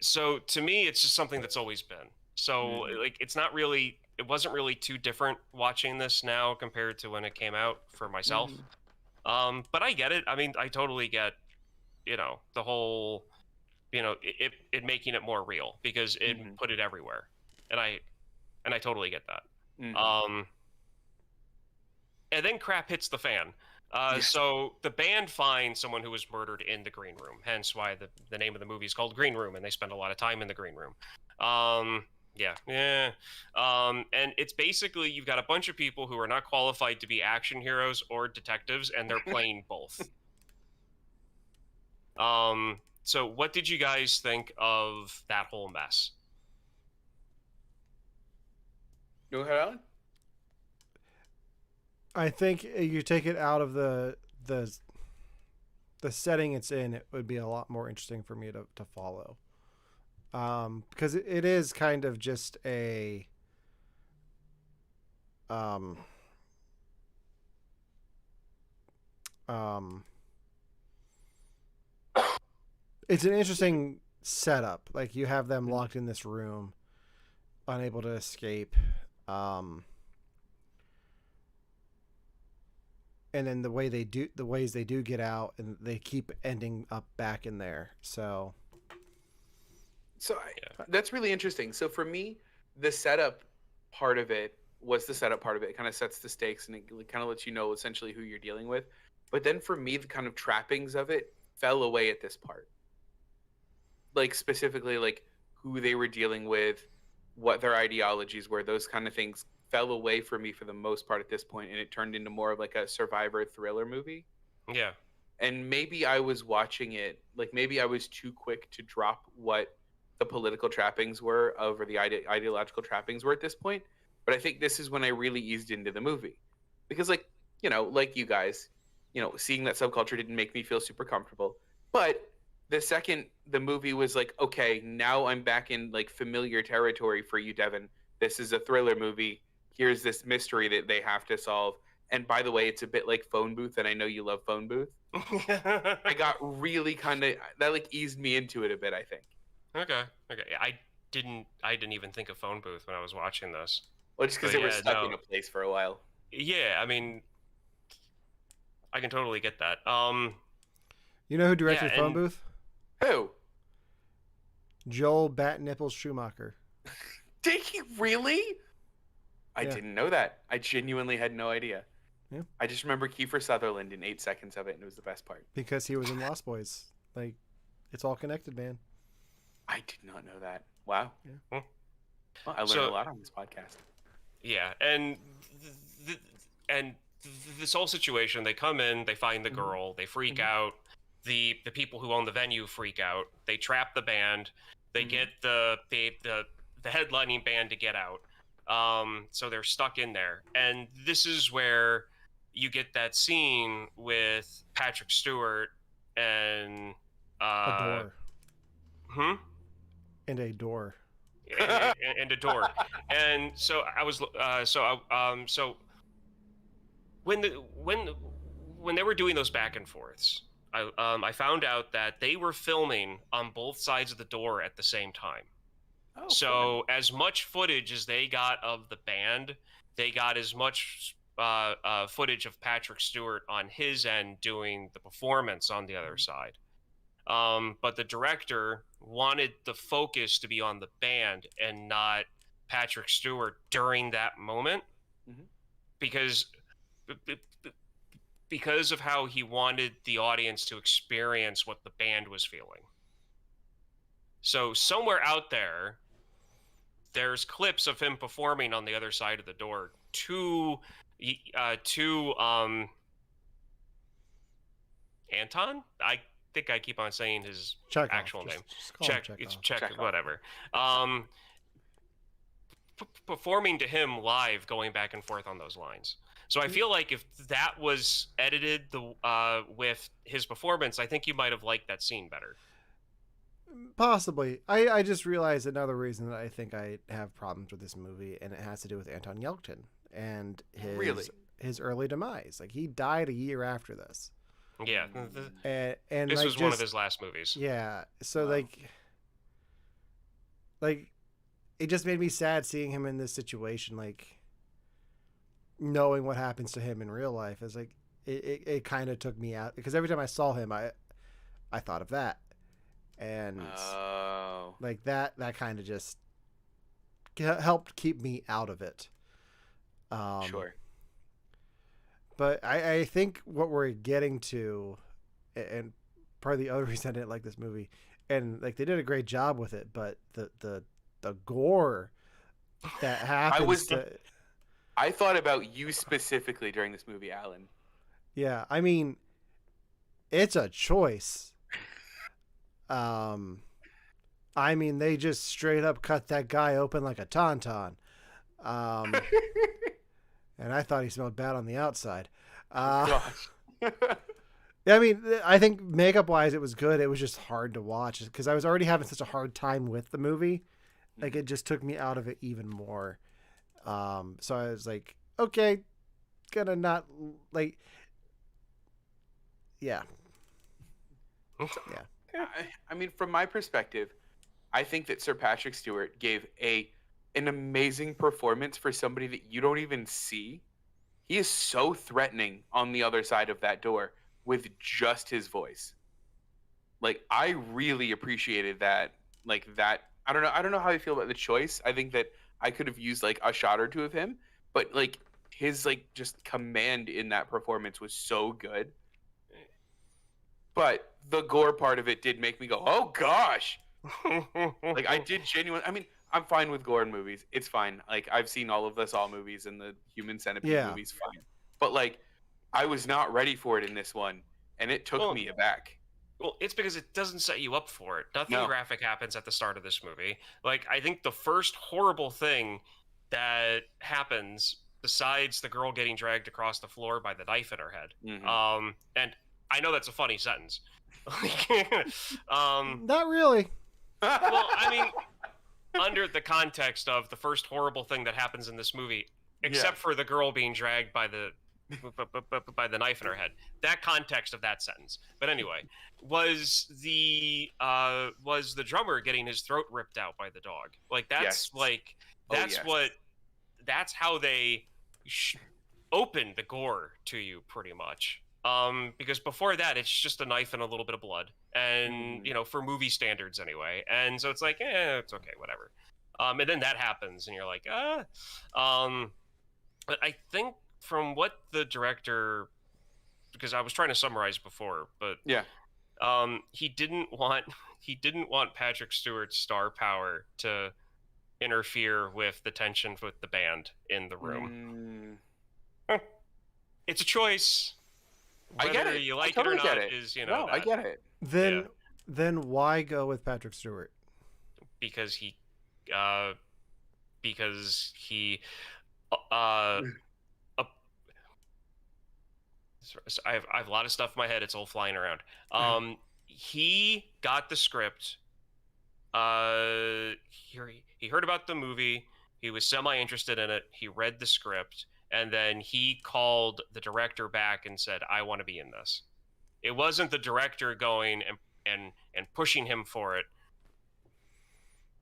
So to me, it's just something that's always been. So like, it wasn't really too different watching this now compared to when it came out for myself. But I get it. I mean, I totally get, the whole, it making it more real because it put it everywhere. And I totally get that. And then crap hits the fan. So the band finds someone who was murdered in the green room, hence why the name of the movie is called Green Room, and they spend a lot of time in the green room. And it's basically, you've got a bunch of people who are not qualified to be action heroes or detectives, and they're playing both. So what did you guys think of that whole mess? Go ahead, Alan. I think you take it out of the setting it's in, it would be a lot more interesting for me to follow. Because it is kind of just a um um it's an interesting setup. Like you have them locked in this room, unable to escape. Um and then the ways they do get out, and they keep ending up back in there. So that's really interesting. So for me, the setup part of it was the setup part of it. It kind of sets the stakes and it kind of lets you know essentially who you're dealing with. But then for me, the kind of trappings of it fell away at this part. Like specifically, like who they were dealing with, what their ideologies were, those kind of things fell away for me for the most part at this point, and it turned into more of like a survivor thriller movie. Yeah. And maybe I was watching it, like maybe I was too quick to drop what the political trappings were or the ideological trappings were at this point. But I think this is when I really eased into the movie. Because like, like you guys, seeing that subculture didn't make me feel super comfortable. But the second the movie was like, okay, now I'm back in like familiar territory for you, Devin. This is a thriller movie. Here's this mystery that they have to solve. And by the way, it's a bit like Phone Booth, and I know you love Phone Booth. I got really kind of that like eased me into it a bit, I think. Okay. I didn't even think of Phone Booth when I was watching this. Well, just because they were stuck in a place for a while. Yeah, I mean, I can totally get that. You know who directed Phone Booth? Who? Joel Bat Nipples Schumacher. Did he really? I didn't know that. I genuinely had no idea. Yeah. I just remember Kiefer Sutherland in 8 seconds of it, and it was the best part. Because he was in Lost Boys. Like, it's all connected, man. I did not know that. Wow. Yeah. Well, I learned a lot on this podcast. Yeah, and this whole situation, they come in, they find the girl, they freak out. The people who own the venue freak out. They trap the band. They get the headlining band to get out. So they're stuck in there. And this is where you get that scene with Patrick Stewart and a door. And a door. and a door. And so I was so when they were doing those back and forths, I found out that they were filming on both sides of the door at the same time. Oh, so cool. As much footage as they got of the band, they got as much footage of Patrick Stewart on his end doing the performance on the other side. But the director wanted the focus to be on the band and not Patrick Stewart during that moment, because of how he wanted the audience to experience what the band was feeling. So somewhere out there's clips of him performing on the other side of the door to Anton? I think I keep on saying his actual name. Check, whatever. Performing to him live, going back and forth on those lines. So I feel like if that was edited with his performance, I think you might have liked that scene better. Possibly. I just realized another reason that I think I have problems with this movie, and it has to do with Anton Yelchin and his early demise. Like, he died a year after this. Yeah. And this like, was one of his last movies. Yeah. So like it just made me sad seeing him in this situation, like knowing what happens to him in real life. Is like it kind of took me out, because every time I saw him I thought of that. And like that kind of just helped keep me out of it. Sure. But I think what we're getting to, and part of the other reason I didn't like this movie, and like they did a great job with it, but the gore that happens. I thought about you specifically during this movie, Alan. Yeah, I mean, it's a choice. I mean, they just straight up cut that guy open like a tauntaun. Um, and I thought he smelled bad on the outside. Gosh. Yeah, I mean, I think makeup wise, it was good. It was just hard to watch because I was already having such a hard time with the movie. Like, it just took me out of it even more. So I was like, okay, gonna not like, yeah. Yeah. I mean, from my perspective, I think that Sir Patrick Stewart gave an amazing performance for somebody that you don't even see. He is so threatening on the other side of that door with just his voice. Like, I really appreciated that. Like that. I don't know how I feel about the choice. I think that I could have used like a shot or two of him, but like his like just command in that performance was so good. But the gore part of it did make me go, "Oh gosh!" Like I did genuine. I mean, I'm fine with gore in movies. It's fine. Like I've seen all of the Saw movies and the Human Centipede movies. Fine. But like, I was not ready for it in this one, and it took me aback. Well, it's because it doesn't set you up for it. Nothing No. graphic happens at the start of this movie. Like, I think the first horrible thing that happens, besides the girl getting dragged across the floor by the knife in her head, and I know that's a funny sentence. Not really. Well, I mean, under the context of the first horrible thing that happens in this movie, except for the girl being dragged by the knife in her head, that context of that sentence. But anyway, was the drummer getting his throat ripped out by the dog? Like that's that's how they open the gore to you, pretty much. Because before that, it's just a knife and a little bit of blood, and you know, for movie standards anyway. And so it's like, it's okay, whatever. And then that happens, and you're like, But I think from what the director, because I was trying to summarize before, but he didn't want Patrick Stewart's star power to interfere with the tension with the band in the room. It's a choice. Whether I get it. You like I totally it or not get it. is, you know. No, I get it. Then why go with Patrick Stewart? Because he I have a lot of stuff in my head. It's all flying around. He got the script. He heard about the movie. He was semi-interested in it. He read the script, and then he called the director back and said, "I want to be in this." It wasn't the director going and pushing him for it.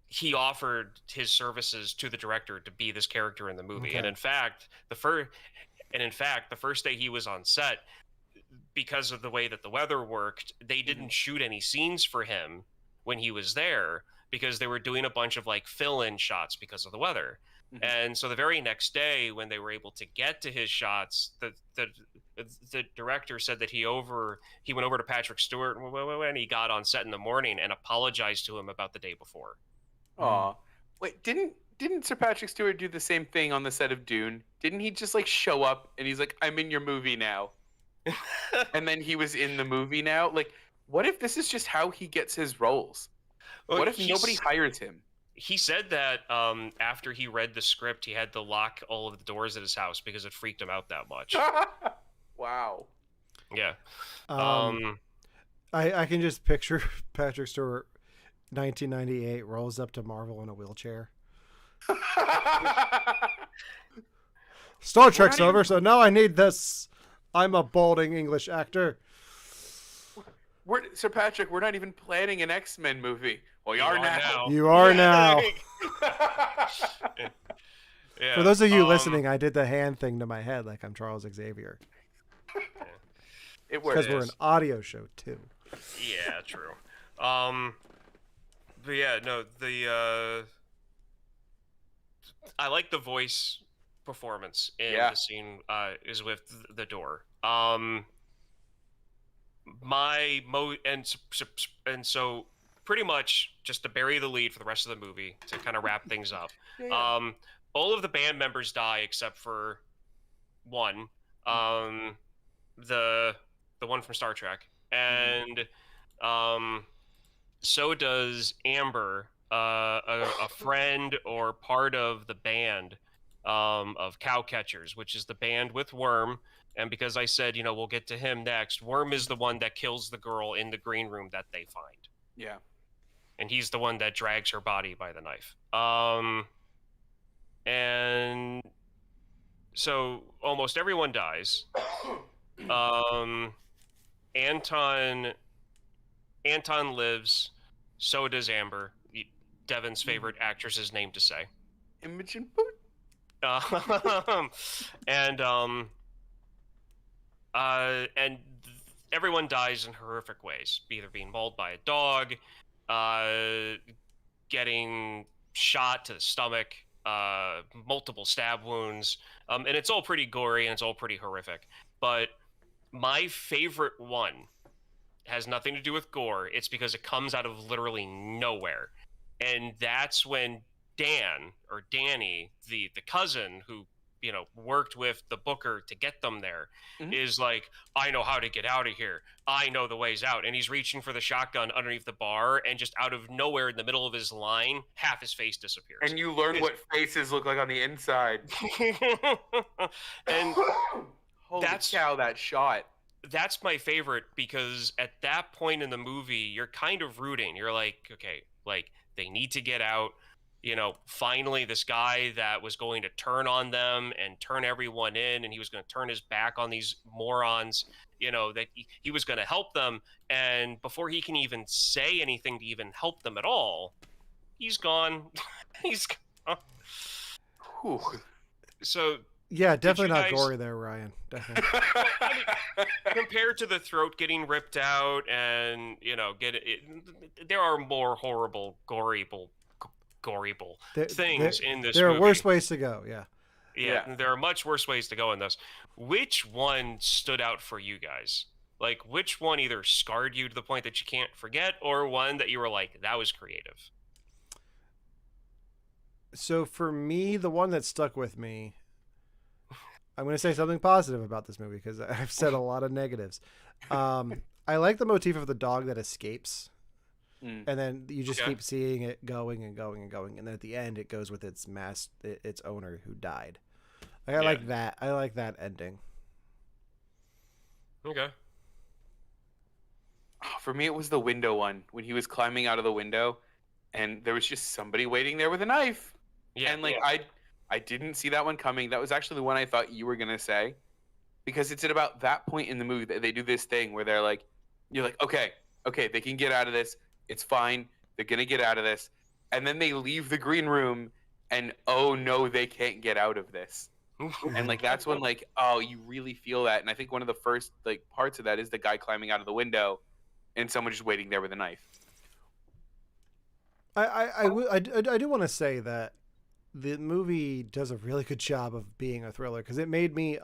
He offered his services to the director to be this character in the movie. Okay. And in fact, the first day he was on set, because of the way that the weather worked, they didn't shoot any scenes for him when he was there, because they were doing a bunch of like fill-in shots because of the weather. And so the very next day, when they were able to get to his shots, the director said that he went over to Patrick Stewart and he got on set in the morning and apologized to him about the day before. Aw. Wait, didn't Sir Patrick Stewart do the same thing on the set of Dune? Didn't he just like show up and he's like, "I'm in your movie now," and then he was in the movie now? Like, what if this is just how he gets his roles? Well, what if nobody hires him? He said that after he read the script, he had to lock all of the doors at his house because it freaked him out that much. Wow. Yeah. I can just picture Patrick Stewart, 1998, rolls up to Marvel in a wheelchair. Star Trek's over, so now I need this. I'm a balding English actor. Sir Patrick, we're not even planning an X-Men movie. Well, you are now. You are now. Yeah. For those of you listening, I did the hand thing to my head like I'm Charles Xavier. It works. Because we're an audio show, too. Yeah, true. But yeah, no, I like the voice performance in the scene is with the door. And so pretty much just to bury the lead for the rest of the movie to kind of wrap things up. All of the band members die except for one, the one from Star Trek, and so does Amber, a friend or part of the band of Cow Catchers, which is the band with Worm. And because I said, we'll get to him next, Worm is the one that kills the girl in the green room that they find. Yeah. And he's the one that drags her body by the knife. And so almost everyone dies. Anton lives. So does Amber, Devin's favorite actress's name to say. Imogen Boot. And everyone dies in horrific ways, either being mauled by a dog, getting shot to the stomach, multiple stab wounds, and it's all pretty gory and it's all pretty horrific. But my favorite one has nothing to do with gore. It's because it comes out of literally nowhere, and that's when Danny, the cousin who worked with the booker to get them there, is like, I know how to get out of here. I know the ways out. And he's reaching for the shotgun underneath the bar, and just out of nowhere in the middle of his line, half his face disappears. And you learn what faces look like on the inside. And holy cow, that shot. That's my favorite, because at that point in the movie, you're kind of rooting. You're like, okay, like, they need to get out. Finally, this guy that was going to turn on them and turn everyone in, and he was going to turn his back on these morons, that he was going to help them. And before he can even say anything to even help them at all, he's gone. He's gone. Whew. So yeah, definitely not gory there, Ryan. Definitely. Compared to the throat getting ripped out and there are more horrible, goryable things in this there movie. are worse ways to go. Yeah, there are much worse ways to go in this. Which one stood out for you guys? Like, which one either scarred you to the point that you can't forget, or one that you were like, that was creative? So for me, the one that stuck with me, I'm going to say something positive about this movie, because I've said a lot of negatives. I like the motif of the dog that escapes. And then you just keep seeing it going and going and going, and then at the end it goes with its owner who died. I like that. I like that ending. Okay. For me, it was the window one, when he was climbing out of the window, and there was just somebody waiting there with a knife. Yeah. And I didn't see that one coming. That was actually the one I thought you were gonna say, because it's at about that point in the movie that they do this thing where they're like, you're like, okay, they can get out of this. It's fine. They're going to get out of this. And then they leave the green room, and oh no, they can't get out of this. And that's when you really feel that. And I think one of the first parts of that is the guy climbing out of the window and someone just waiting there with a knife. I do want to say that the movie does a really good job of being a thriller, because it made me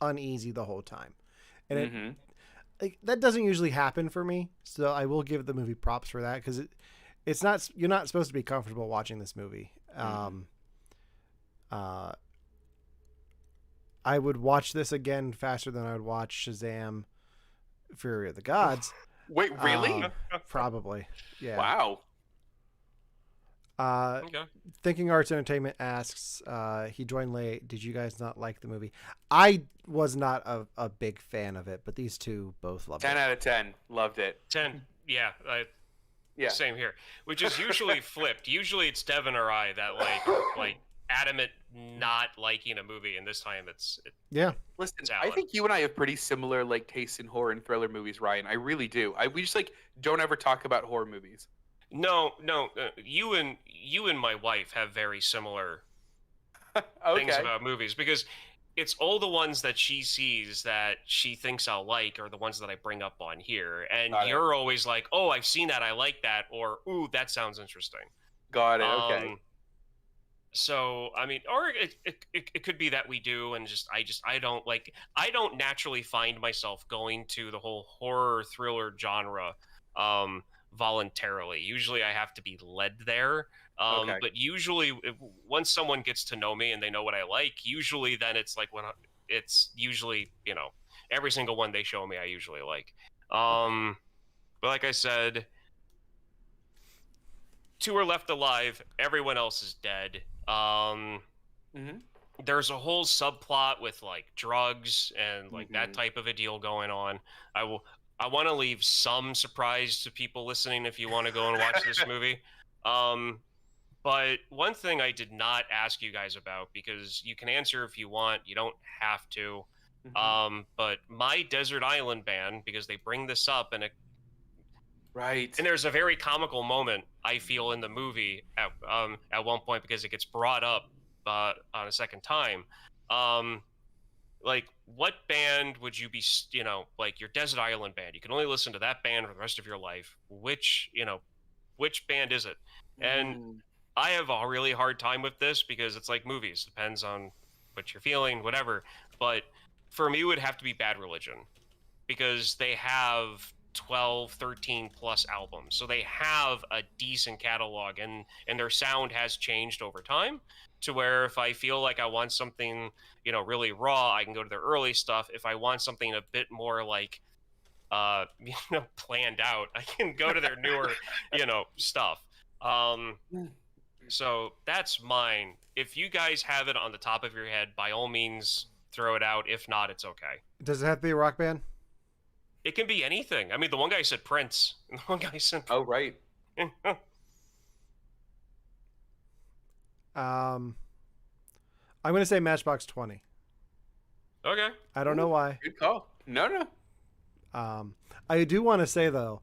uneasy the whole time. And that doesn't usually happen for me, so I will give the movie props for that, because it's not, you're not supposed to be comfortable watching this movie. I would watch this again faster than I would watch Shazam: Fury of the Gods. Wait, really? Probably. Yeah. Wow. Thinking Arts Entertainment asks, he joined late, did you guys not like the movie? I was not a big fan of it, but these two both loved it. 10 out of 10. Loved it. 10. Yeah. Same here. Which is usually flipped. Usually it's Devin or I that like adamant not liking a movie, and this time it's Listen, I think you and I have pretty similar tastes in horror and thriller movies, Ryan. I really do. We just don't ever talk about horror movies. No. You and my wife have very similar things about movies, because it's all the ones that she sees that she thinks I'll like are the ones that I bring up on here. And you're always like, oh, I've seen that, I like that, or ooh, that sounds interesting. Got it. Okay. So I mean, or it could be that we do, and I don't naturally find myself going to the whole horror thriller genre voluntarily. Usually I have to be led there. But usually once someone gets to know me and they know what I like, usually then it's it's usually, every single one they show me I usually like. But like I said, 2 are left alive, everyone else is dead. Mm-hmm. There's a whole subplot with like drugs and like that type of a deal going on. I want to leave some surprise to people listening if you want to go and watch this movie. But one thing I did not ask you guys about, because you can answer if you want, you don't have to. But my Desert Island Band, because they bring this up Right. and there's a very comical moment I feel in the movie at one point because it gets brought up on a second time. Like, what band would you be, like your Desert Island Band? You can only listen to that band for the rest of your life. Which band is it? And I have a really hard time with this because it's like movies. Depends on what you're feeling, whatever. But for me, it would have to be Bad Religion because they have 12, 13 plus albums. So they have a decent catalog and their sound has changed over time to where if I feel like I want something, really raw, I can go to their early stuff. If I want something a bit more like, planned out, I can go to their newer, stuff. So that's mine. If you guys have it on the top of your head, by all means, throw it out. If not, it's okay. Does it have to be a rock band? It can be anything. I mean, the one guy said Prince. The one guy said... Oh, right. I'm going to say Matchbox 20. Okay. I don't know why. Good call. No. I do want to say, though,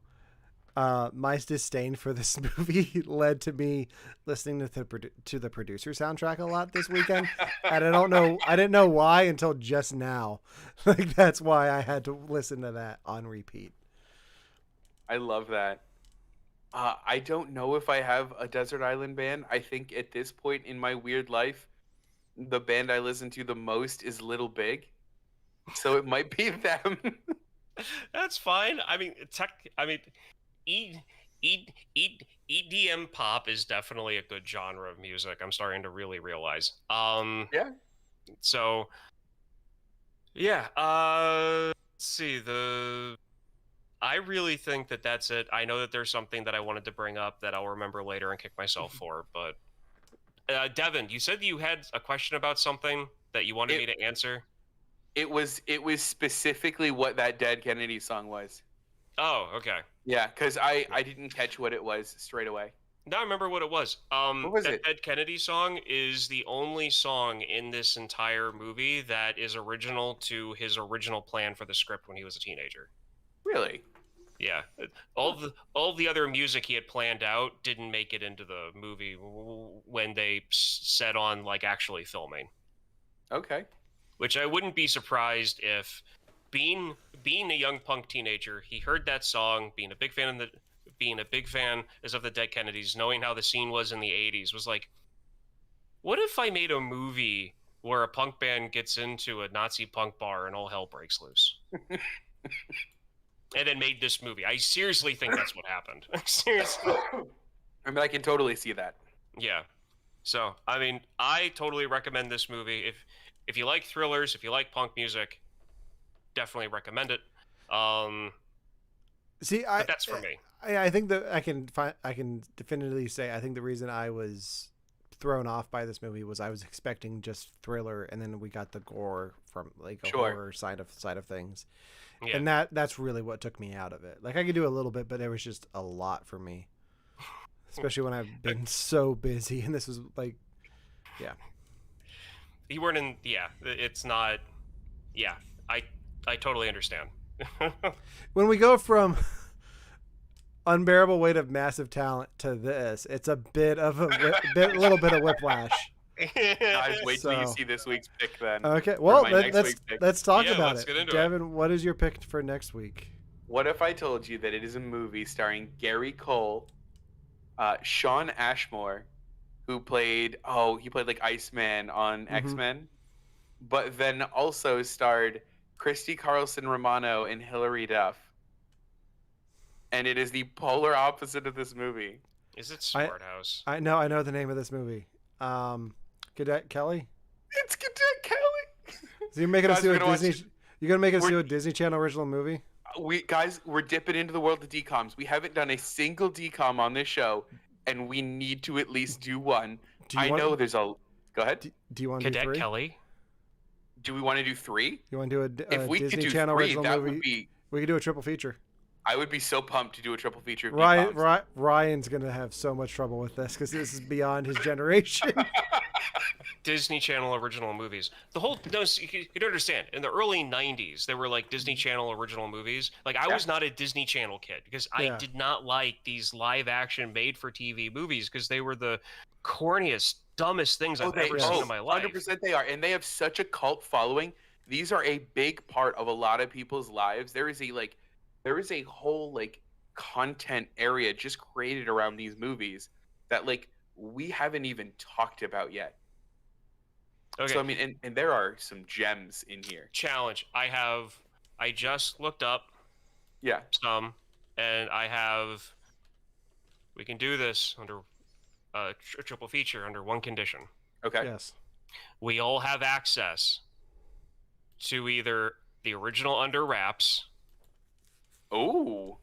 my disdain for this movie led to me listening to the producer soundtrack a lot this weekend. And I didn't know why until just now. Like, that's why I had to listen to that on repeat. I love that. I don't know if I have a Desert Island Band. I think at this point in my weird life, the band I listen to the most is Little Big. So it might be them. That's fine. I mean, EDM pop is definitely a good genre of music. I'm starting to really realize. Yeah. So, yeah. Let's see. I really think that's it. I know that there's something that I wanted to bring up that I'll remember later and kick myself for. But Devin, you said you had a question about something that you wanted me to answer. It was specifically what that Dead Kennedy song was. Oh, okay. Yeah, because I didn't catch what it was straight away. Now I remember what it was. What was it? Dead Kennedy song is the only song in this entire movie that is original to his original plan for the script when he was a teenager. Really? Yeah. All the other music he had planned out didn't make it into the movie when they set on like actually filming. Okay. Which I wouldn't be surprised if, being a young punk teenager, he heard that song, being a big fan of the Dead Kennedys, knowing how the scene was in the 80s, was like, what if I made a movie where a punk band gets into a Nazi punk bar and all hell breaks loose? And then made this movie. I seriously think that's what happened. Seriously. I mean, I can totally see that. Yeah. So, I mean, I totally recommend this movie. If you like thrillers, if you like punk music, definitely recommend it. But that's for me. I think that I can definitively say I think the reason I was thrown off by this movie was I was expecting just thriller, and then we got the gore from like a horror side of things, yeah. And that's really what took me out of it. Like I could do a little bit, but it was just a lot for me, especially when I've been so busy, and this was like, yeah. You weren't in, yeah. It's not, yeah. I totally understand. When we go from unbearable weight of massive talent to this, it's a bit of a little bit of whiplash. Guys, wait till you see this week's pick then. Okay, well, let's talk about it. Devin, what is your pick for next week? What if I told you that it is a movie starring Gary Cole, Shawn Ashmore, who played like Iceman on X-Men, but then also starred Christy Carlson Romano and Hilary Duff. And it is the polar opposite of this movie. Is it Smart House? I know the name of this movie. Cadet Kelly? It's Cadet Kelly. So you're making us do a Disney You're going to make us do a Disney Channel original movie? We're dipping into the world of DComs. We haven't done a single DCom on this show, and we need to at least do one. I know there's a Go ahead. Do you want to do Cadet 3? Kelly. Do we want to do 3? You want to do a If we could Disney do Channel 3, original that movie? would be. We could do a triple feature. I would be so pumped to do a triple feature. Of Ryan's gonna have so much trouble with this because this is beyond his generation. Disney Channel original movies. The whole you don't understand. In the early '90s, there were like Disney Channel original movies. Like I was not a Disney Channel kid because I did not like these live action made for TV movies because they were the corniest, dumbest things I've ever seen in my life. 100% they are, and they have such a cult following. These are a big part of a lot of people's lives. There is a whole like content area just created around these movies that like we haven't even talked about yet. Okay. So I mean, and there are some gems in here. Challenge. I just looked up. Yeah. Some, and we can do this under a triple feature under one condition. Okay. Yes. We all have access to either the original Under Wraps. Oh.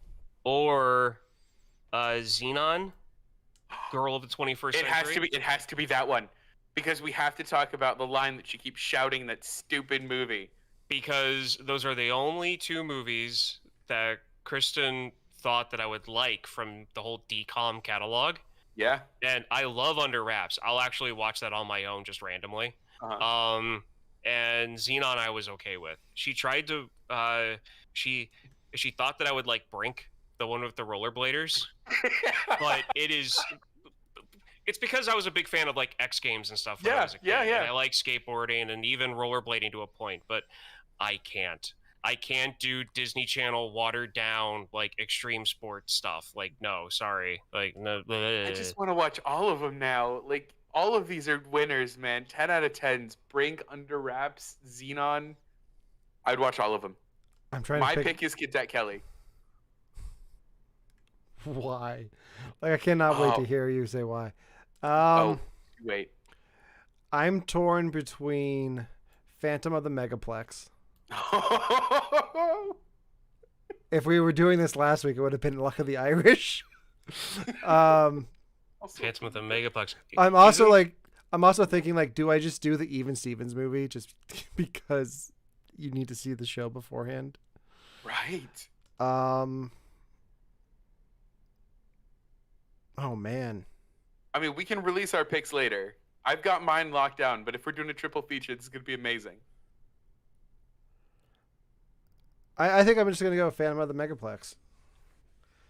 Or Xenon, Girl of the 21st Century. It has to be that one. Because we have to talk about the line that she keeps shouting in that stupid movie. Because those are the only 2 movies that Kristen thought that I would like from the whole DCOM catalog. Yeah. And I love Under Wraps. I'll actually watch that on my own just randomly. Uh-huh. And Xenon I was okay with. She tried to she thought that I would like Brink, the one with the rollerbladers. But it's because I was a big fan of like X Games and stuff when I was a kid. Yeah. And I like skateboarding and even rollerblading to a point, but I can't do Disney Channel watered down like extreme sports stuff. Like no, sorry. Like no. I just want to watch all of them now. Like all of these are winners, man. 10 out of 10s. Brink, Under Wraps, Xenon. I'd watch all of them. I'm trying. My pick is Cadet Kelly. Why? Like I cannot wait to hear you say why. Wait. I'm torn between Phantom of the Megaplex. If we were doing this last week, it would have been Luck of the Irish. Phantom of the Megaplex. I'm also thinking like, do I just do the Even Stevens movie just because you need to see the show beforehand? Right. Oh man. I mean, we can release our picks later. I've got mine locked down, but if we're doing a triple feature, this is going to be amazing. I think I'm just going to go Phantom of the Megaplex.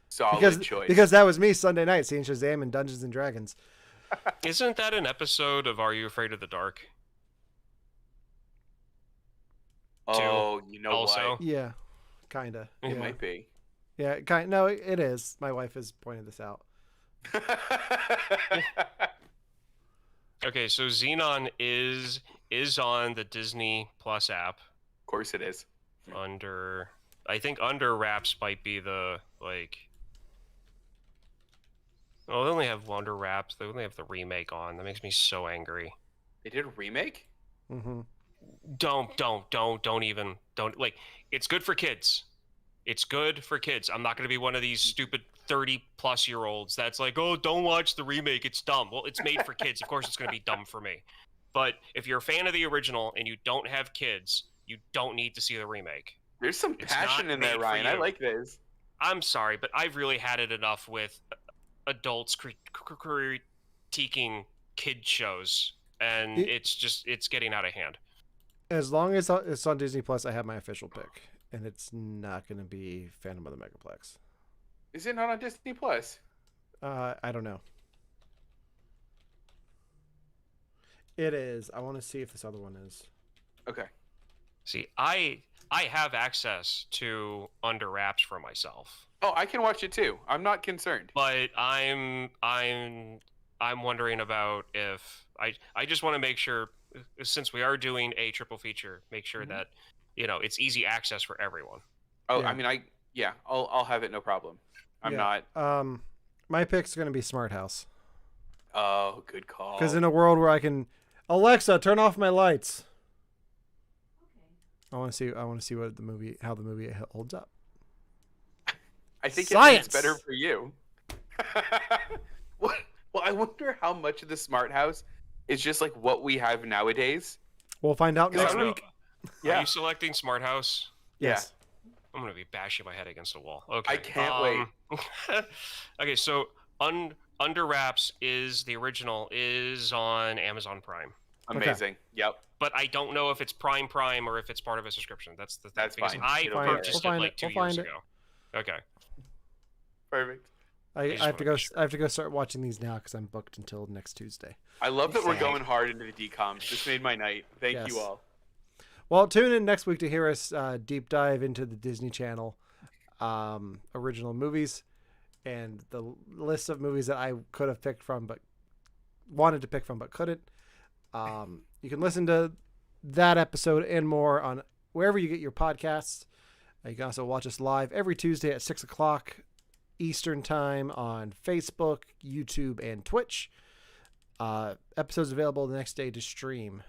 Solid choice. Because that was me Sunday night seeing Shazam and Dungeons and Dragons. Isn't that an episode of Are You Afraid of the Dark? Oh, you know also? what? Yeah, kind of. It might be. Yeah, no, it is. My wife has pointed this out. Okay, so Xenon is on the Disney Plus app. Of course it is. I think Under Wraps might be the like. Oh, they only have Under Wraps. They only have the remake on. That makes me so angry. They did a remake? Mm-hmm. Don't even like. It's good for kids. It's good for kids. I'm not going to be one of these stupid 30-plus-year-olds that's like, oh, don't watch the remake. It's dumb. Well, it's made for kids. Of course, it's going to be dumb for me. But if you're a fan of the original and you don't have kids, you don't need to see the remake. There's some passion in there, Ryan. I like this. I'm sorry, but I've really had it enough with adults critiquing kid shows, and it's getting out of hand. As long as it's on Disney Plus, I have my official pick, and it's not going to be Phantom of the Megaplex. Is it not on Disney Plus? I don't know. It is. I want to see if this other one is. Okay. See, I have access to Under Wraps for myself. Oh, I can watch it too. I'm not concerned. But I'm wondering about if I just want to make sure, since we are doing a triple feature, make sure that it's easy access for everyone. Oh, yeah. I mean, I'll have it, no problem. I'm not. My pick's gonna be Smart House. Oh, good call. Because in a world where I can, Alexa, turn off my lights. I want to see how the movie holds up. I think Science! It's better for you. Well, I wonder how much of the Smart House is just like what we have nowadays. We'll find out I next don't know. week. Are Yeah. you selecting Smart House? Yes. I'm gonna be bashing my head against the wall. Okay. I can't wait. Okay, so Under Wraps is the original is on Amazon Prime, Amazing. Yep. but I don't know if it's Prime or if it's part of a subscription. That's the thing. That's because fine. I It'll be purchased alright. it like 2 We'll find years it. ago. Okay. Perfect. I just have to wanna go. make sure. I have to go start watching these now because I'm booked until next Tuesday. I love that we're Thank- going hard into the DComs. This made my night. Thank Yes. you all. Well, tune in next week to hear us deep dive into the Disney Channel original movies and the list of movies that I could have picked from, but wanted to pick from, but couldn't. You can listen to that episode and more on wherever you get your podcasts. You can also watch us live every Tuesday at 6 o'clock Eastern Time on Facebook, YouTube, and Twitch. Episodes available the next day to stream.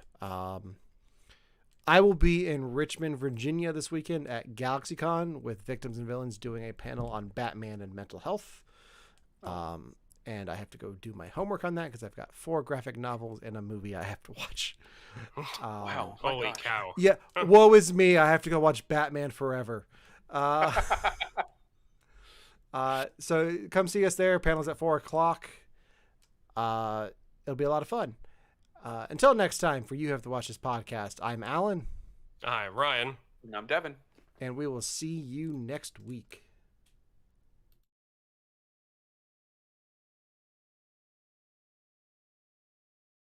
I will be in Richmond, Virginia this weekend at GalaxyCon with Victims and Villains doing a panel on Batman and mental health. And I have to go do my homework on that because I've got 4 graphic novels and a movie I have to watch. Wow. my Holy gosh. cow. Yeah, woe is me. I have to go watch Batman Forever. So come see us there. Panels at 4 o'clock. It'll be a lot of fun. Until next time, for You Have to Watch This podcast, I'm Alan, Hi, Ryan. And I'm Devin. and we will see you next week.